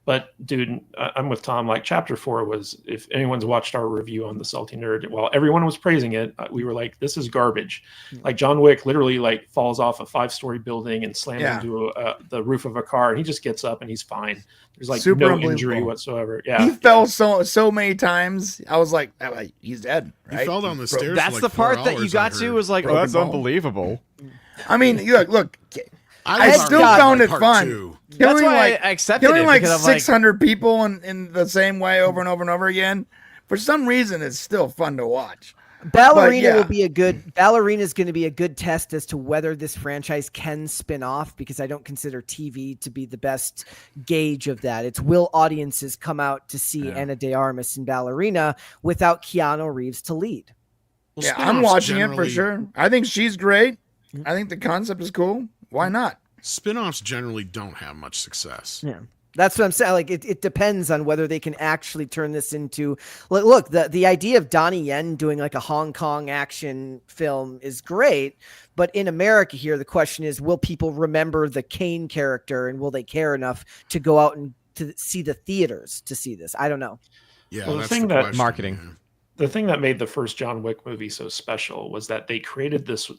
But, dude, I'm with Tom. Like, Chapter 4 was, if anyone's watched our review on the Salty Nerd, while everyone was praising it, we were like, this is garbage. Like, John Wick literally, like, falls off a 5-story building and slams into the roof of a car, and he just gets up and he's fine. There's, like, no injury whatsoever. Yeah. He fell so many times. I was like, he's dead, right? He fell down the stairs. That's for like the part 4 that you hours, got to was like, oh, that's unbelievable. I mean, look. I still found it fun. That's why I accepted killing it. Like because 600 people in the same way over and over and over again. For some reason, it's still fun to watch. Ballerina is going to be a good test as to whether this franchise can spin off, because I don't consider TV to be the best gauge of that. It's will audiences come out to see Ana de Armas in Ballerina without Keanu Reeves to lead? Well, I'm watching it for sure. I think she's great. I think the concept is cool. Why not? Spinoffs generally don't have much success. Yeah. That's what I'm saying. Like it depends on whether they can actually turn this into look, the idea of Donnie Yen doing like a Hong Kong action film is great, but in America here, the question is, will people remember the Kane character and will they care enough to go out and to see the theaters to see this? I don't know. Yeah, well, that's the thing the that question, marketing. The thing that made the first John Wick movie so special was that they created this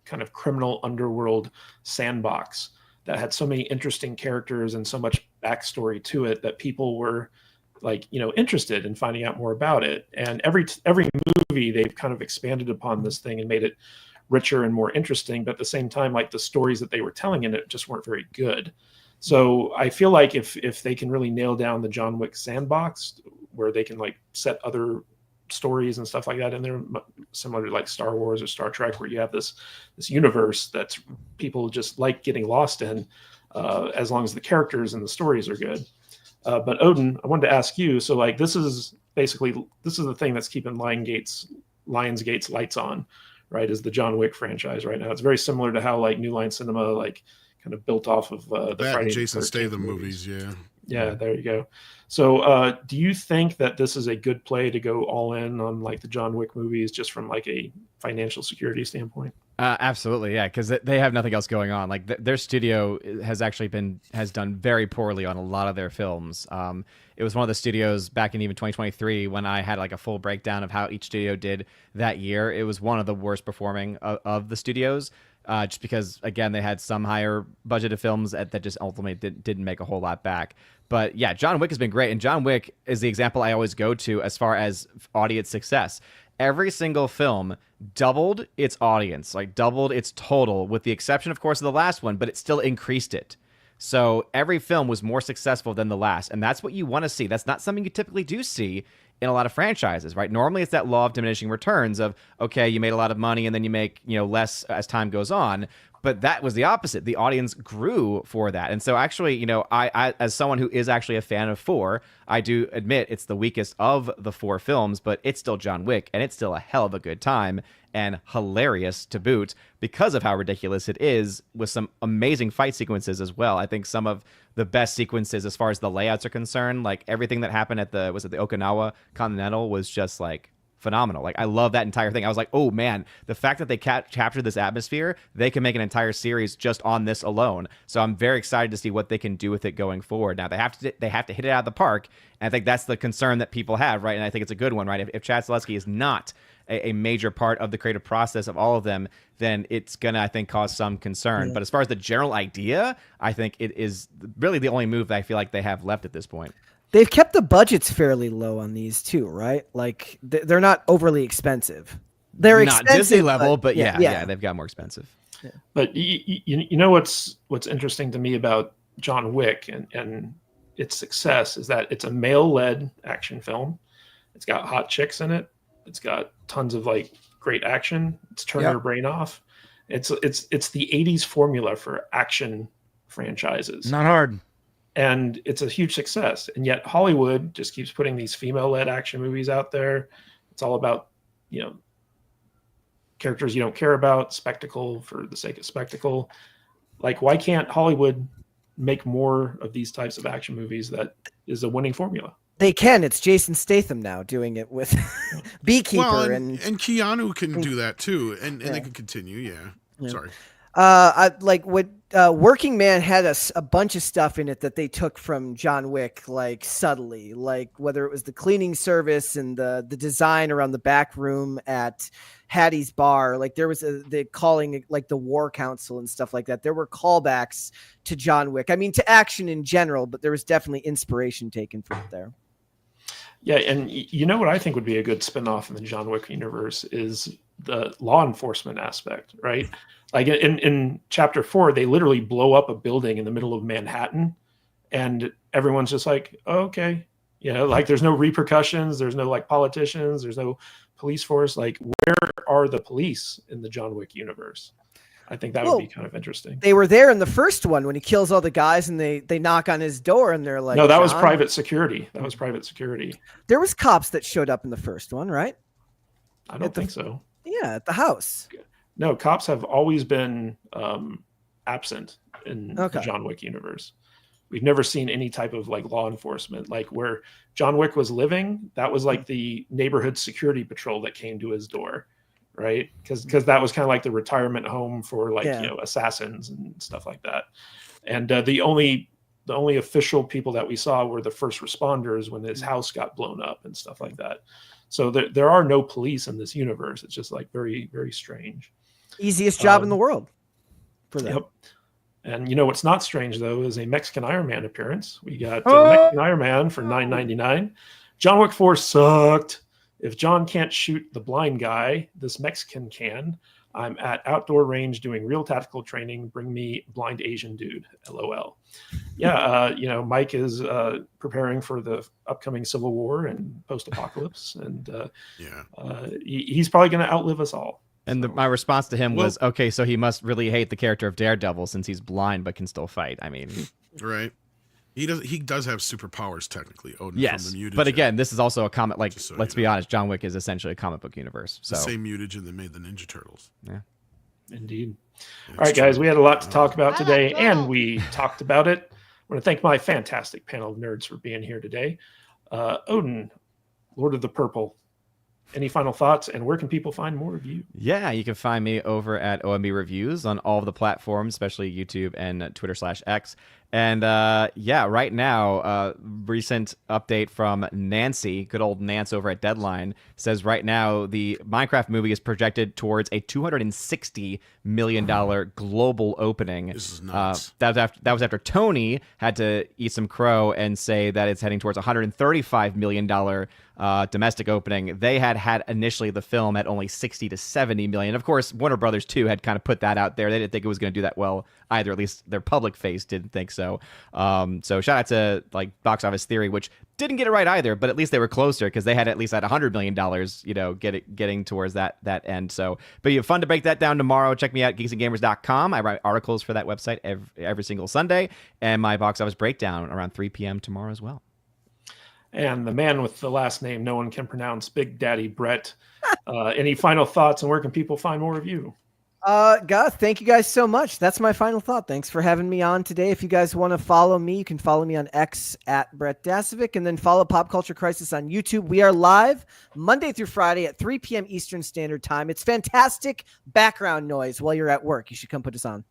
kind of criminal underworld sandbox that had so many interesting characters and so much backstory to it that people were like, interested in finding out more about it. And every movie they've kind of expanded upon this thing and made it richer and more interesting. But at the same time, like the stories that they were telling in it just weren't very good. So I feel like if they can really nail down the John Wick sandbox, where they can like set other stories and stuff like that in there, similar to like Star Wars or Star Trek, where you have this universe that's people just like getting lost in, as long as the characters and the stories are good. But Odin, I wanted to ask you, so like this is the thing that's keeping Lionsgate's lights on, right? Is the John Wick franchise right now. It's very similar to how like New Line Cinema like kind of built off of the that Friday Jason 13th Statham movies. Yeah, there you go. So do you think that this is a good play to go all in on like the John Wick movies just from like a financial security standpoint? Absolutely, yeah, because they have nothing else going on. Like their studio has done very poorly on a lot of their films. It was one of the studios back in even 2023 when I had like a full breakdown of how each studio did that year. It was one of the worst performing of the studios. Just because, again, they had some higher budgeted films that just ultimately didn't make a whole lot back. But yeah, John Wick has been great. And John Wick is the example I always go to as far as audience success. Every single film doubled its audience, like doubled its total, with the exception, of course, of the last one, but it still increased it. So every film was more successful than the last. And that's what you want to see. That's not something you typically do see in a lot of franchises, right? Normally it's that law of diminishing returns of, okay, you made a lot of money and then you make, less as time goes on. But that was the opposite. The audience grew for that. And so actually, I as someone who is actually a fan of 4, I do admit it's the weakest of the 4 films, but it's still John Wick, and it's still a hell of a good time and hilarious to boot because of how ridiculous it is, with some amazing fight sequences as well. I think some of the best sequences as far as the layouts are concerned, like everything that happened at the Okinawa Continental was just like phenomenal. Like I love that entire thing. I was like, oh man, the fact that they captured this atmosphere, they can make an entire series just on this alone. So I'm very excited to see what they can do with it going forward. Now they have to hit it out of the park, and I think that's the concern that people have, right? And I think it's a good one, right? If Chad Stahelski is not a major part of the creative process of all of them, then it's gonna, I think, cause some concern. But as far as the general idea, I think it is really the only move that I feel like they have left at this point. They've kept the budgets fairly low on these too, right? Like they're not overly expensive. They're not expensive, Disney level, but yeah, they've got more expensive. Yeah. But you know what's interesting to me about John Wick and its success is that it's a male-led action film. It's got hot chicks in it. It's got tons of like great action. It's turning your brain off. It's the 80s formula for action franchises. Not hard. And it's a huge success. And yet Hollywood just keeps putting these female-led action movies out there. It's all about, characters you don't care about, spectacle for the sake of spectacle. Like, why can't Hollywood make more of these types of action movies that is a winning formula? They can. It's Jason Statham now doing it with Beekeeper. Well, and Keanu can do that too. And they can continue. Yeah. Sorry. Working Man had a bunch of stuff in it that they took from John Wick, like subtly, like whether it was the cleaning service and the design around the back room at Hattie's bar. Like there was the calling, like the War Council and stuff like that. There were callbacks to John Wick. I mean, to action in general, but there was definitely inspiration taken from it there. Yeah, and you know what I think would be a good spinoff in the John Wick universe is the law enforcement aspect, right? Like in chapter 4, they literally blow up a building in the middle of Manhattan, and everyone's just like, oh, okay. Like there's no repercussions. There's no like politicians. There's no police force. Like, where are the police in the John Wick universe? I think that would be kind of interesting. They were there in the first one when he kills all the guys and they knock on his door and they're like, no, that was private security. That was private security. There was cops that showed up in the first one, right? I don't think so. Yeah, at the house. No, cops have always been absent in the John Wick universe. We've never seen any type of like law enforcement. Like where John Wick was living, that was like the neighborhood security patrol that came to his door, right? Because that was kind of like the retirement home for like assassins and stuff like that. And the only official people that we saw were the first responders when his house got blown up and stuff like that. So there are no police in this universe. It's just like very, very strange. Easiest job in the world for them. Yep. And what's not strange though is a Mexican Iron Man appearance. We got Mexican Iron Man for $9.99. John Wick 4 sucked. If John can't shoot the blind guy, this Mexican can. I'm at outdoor range doing real tactical training. Bring me blind Asian dude. LOL. Yeah, Mike is preparing for the upcoming Civil War and post-apocalypse, and he's probably going to outlive us all. And my response to him was, okay, so he must really hate the character of Daredevil since he's blind but can still fight. I mean, right. He does have superpowers technically. Odin yes, from the mutagen. But again, this is also a comic. Like, So let's be honest, John Wick is essentially a comic book universe. So the same mutagen that made the Ninja Turtles. Yeah, indeed. All right, guys, we had a lot to talk about today, and we talked about it. I want to thank my fantastic panel of nerds for being here today. Odin, Lord of the Purple. Any final thoughts, and where can people find more of you? Yeah, you can find me over at OMB Reviews on all of the platforms, especially YouTube and Twitter/X. And right now, recent update from Nancy, good old Nance over at Deadline, says right now the Minecraft movie is projected towards a $260 million global opening. This is nuts. That was after Tony had to eat some crow and say that it's heading towards $135 million domestic opening. They had initially the film at only 60 to 70 million. Of course, Warner Brothers too had kind of put that out there. They didn't think it was going to do that well either. At least their public face didn't think so. So shout out to like Box Office Theory, which didn't get it right either, but at least they were closer because they had at least at $100 million, getting towards that end. So, but you fun to break that down tomorrow. Check me out, geeksandgamers.com. I write articles for that website every single Sunday, and my box office breakdown around 3 p.m. tomorrow as well. And the man with the last name no one can pronounce, Big Daddy Brett. Any final thoughts, and where can people find more of you? Garth, thank you guys so much. That's my final thought. Thanks for having me on today. If you guys want to follow me, you can follow me on X at Brett Dasovic, and then follow Pop Culture Crisis on YouTube. We are live Monday through Friday at 3 p.m. Eastern Standard Time. It's fantastic background noise while you're at work. You should come put us on.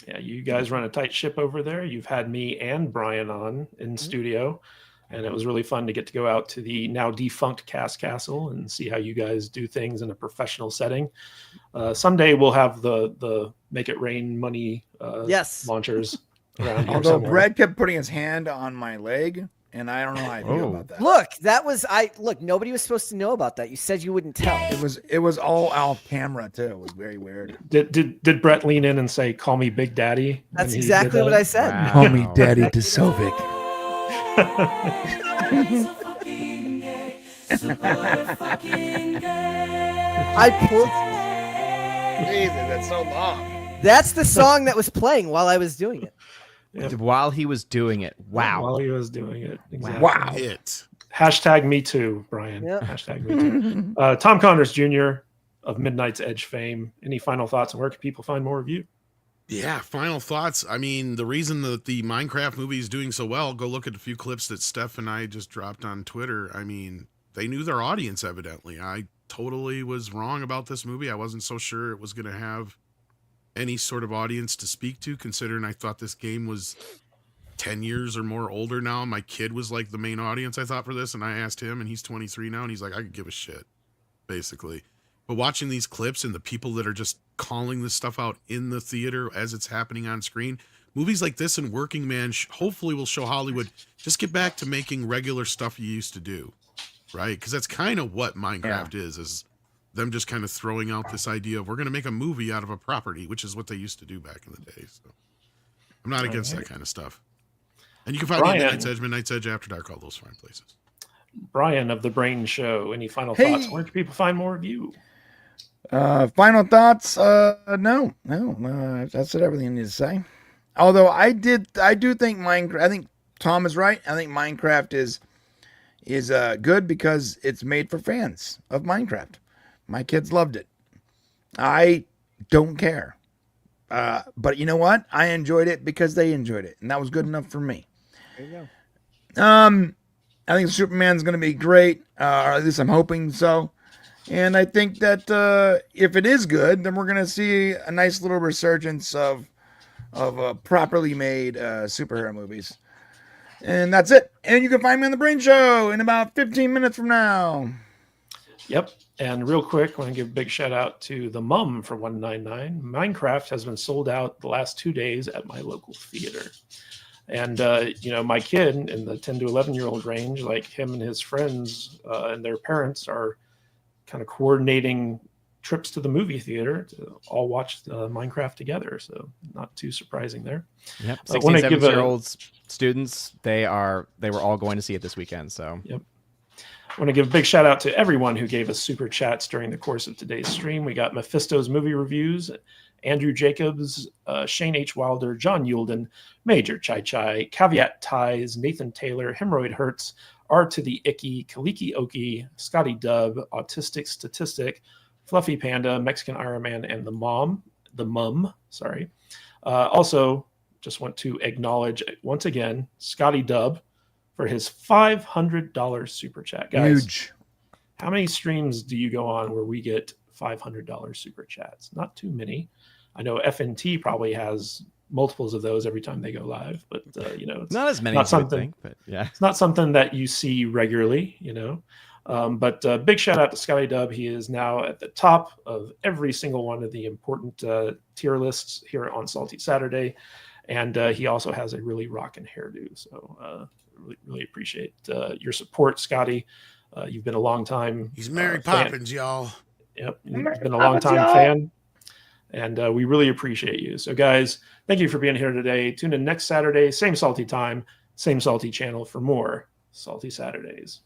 Yeah, you guys run a tight ship over there. You've had me and Brian on in studio, and it was really fun to get to go out to the now defunct Cast Castle and see how you guys do things in a professional setting. Someday we'll have the Make It Rain money launchers around here Although somewhere. Brett kept putting his hand on my leg, and I don't know how I feel about that. Look, nobody was supposed to know about that. You said you wouldn't tell. It was all off camera too. It was very weird. Did Brett lean in and say, "Call me Big Daddy"? That's exactly what I said. Wow. Call me Daddy Dasovic. I pulled. Jesus, that's so long. That's the song that was playing while I was doing it. Yep. While he was doing it. Wow. While he was doing it. Exactly. Wow. Hashtag me too, Brian. Yep. Hashtag me too. Tom Connors Jr. of Midnight's Edge fame. Any final thoughts, and where can people find more of you? Yeah, final thoughts. I mean, the reason that the Minecraft movie is doing so well, go look at a few clips that Steph and I just dropped on Twitter. I mean, they knew their audience, evidently. I totally was wrong about this movie. I wasn't so sure it was going to have any sort of audience to speak to, considering I thought this game was 10 years or more older now. My kid was like the main audience, I thought, for this, and I asked him, and he's 23 now, and he's like, I could give a shit, basically. But watching these clips and the people that are just calling this stuff out in the theater as it's happening on screen, movies like this and Working Man hopefully will show Hollywood just get back to making regular stuff you used to do, right? Because that's kind of what Minecraft is them just kind of throwing out this idea of we're going to make a movie out of a property, which is what they used to do back in the day. So I'm not against that kind of stuff. And you can find me at Midnight's Edge, After Dark, all those fine places. Brian of The Brain Show. Any final thoughts? Where can people find more of you? Final thoughts? No. That's everything I need to say. Although I do think Minecraft. I think Tom is right. I think Minecraft is good because it's made for fans of Minecraft. My kids loved it. I don't care. But you know what? I enjoyed it because they enjoyed it, and that was good enough for me. There you go. I think Superman's going to be great, or at least I'm hoping so. And I think that if it is good, then we're going to see a nice little resurgence of properly made superhero movies. And that's it. And you can find me on The Brain Show in about 15 minutes from now. Yep. And real quick, I want to give a big shout out to the Mum for 199. Minecraft has been sold out the last 2 days at my local theater. And, my kid in the 10 to 11-year-old range, like him and his friends and their parents are kind of coordinating trips to the movie theater to all watch Minecraft together. So not too surprising there. Yep. I wanna 16, give 17-year-old students, they were all going to see it this weekend. So Yep. I want to give a big shout out to everyone who gave us super chats during the course of today's stream. We got Mephisto's movie reviews, Andrew Jacobs, Shane H. Wilder, John Yulden, Major Chai Chai, Caveat Ties, Nathan Taylor, Hemorrhoid Hertz, R to the Icky, Kaliki Oki, Scotty Dub, Autistic Statistic, Fluffy Panda, Mexican Iron Man, and the Mum. Sorry. Also, just want to acknowledge once again Scotty Dub for his $500 super chat. Guys, Huge. how many streams do you go on where we get $500 super chats? Not too many. I know FNT probably has multiples of those every time they go live, but it's not as many not as you would something. think, but yeah, It's not something that you see regularly, But big shout out to Scotty Dub. He is now at the top of every single one of the important tier lists here on Salty Saturday, and he also has a really rockin' hairdo. So really appreciate your support, Scotty. You've been a long time. He's Mary fan. Poppins, y'all. Yep, you've been a long time fan, and we really appreciate you. So, guys, thank you for being here today. Tune in next Saturday, same salty time, same salty channel for more Salty Saturdays.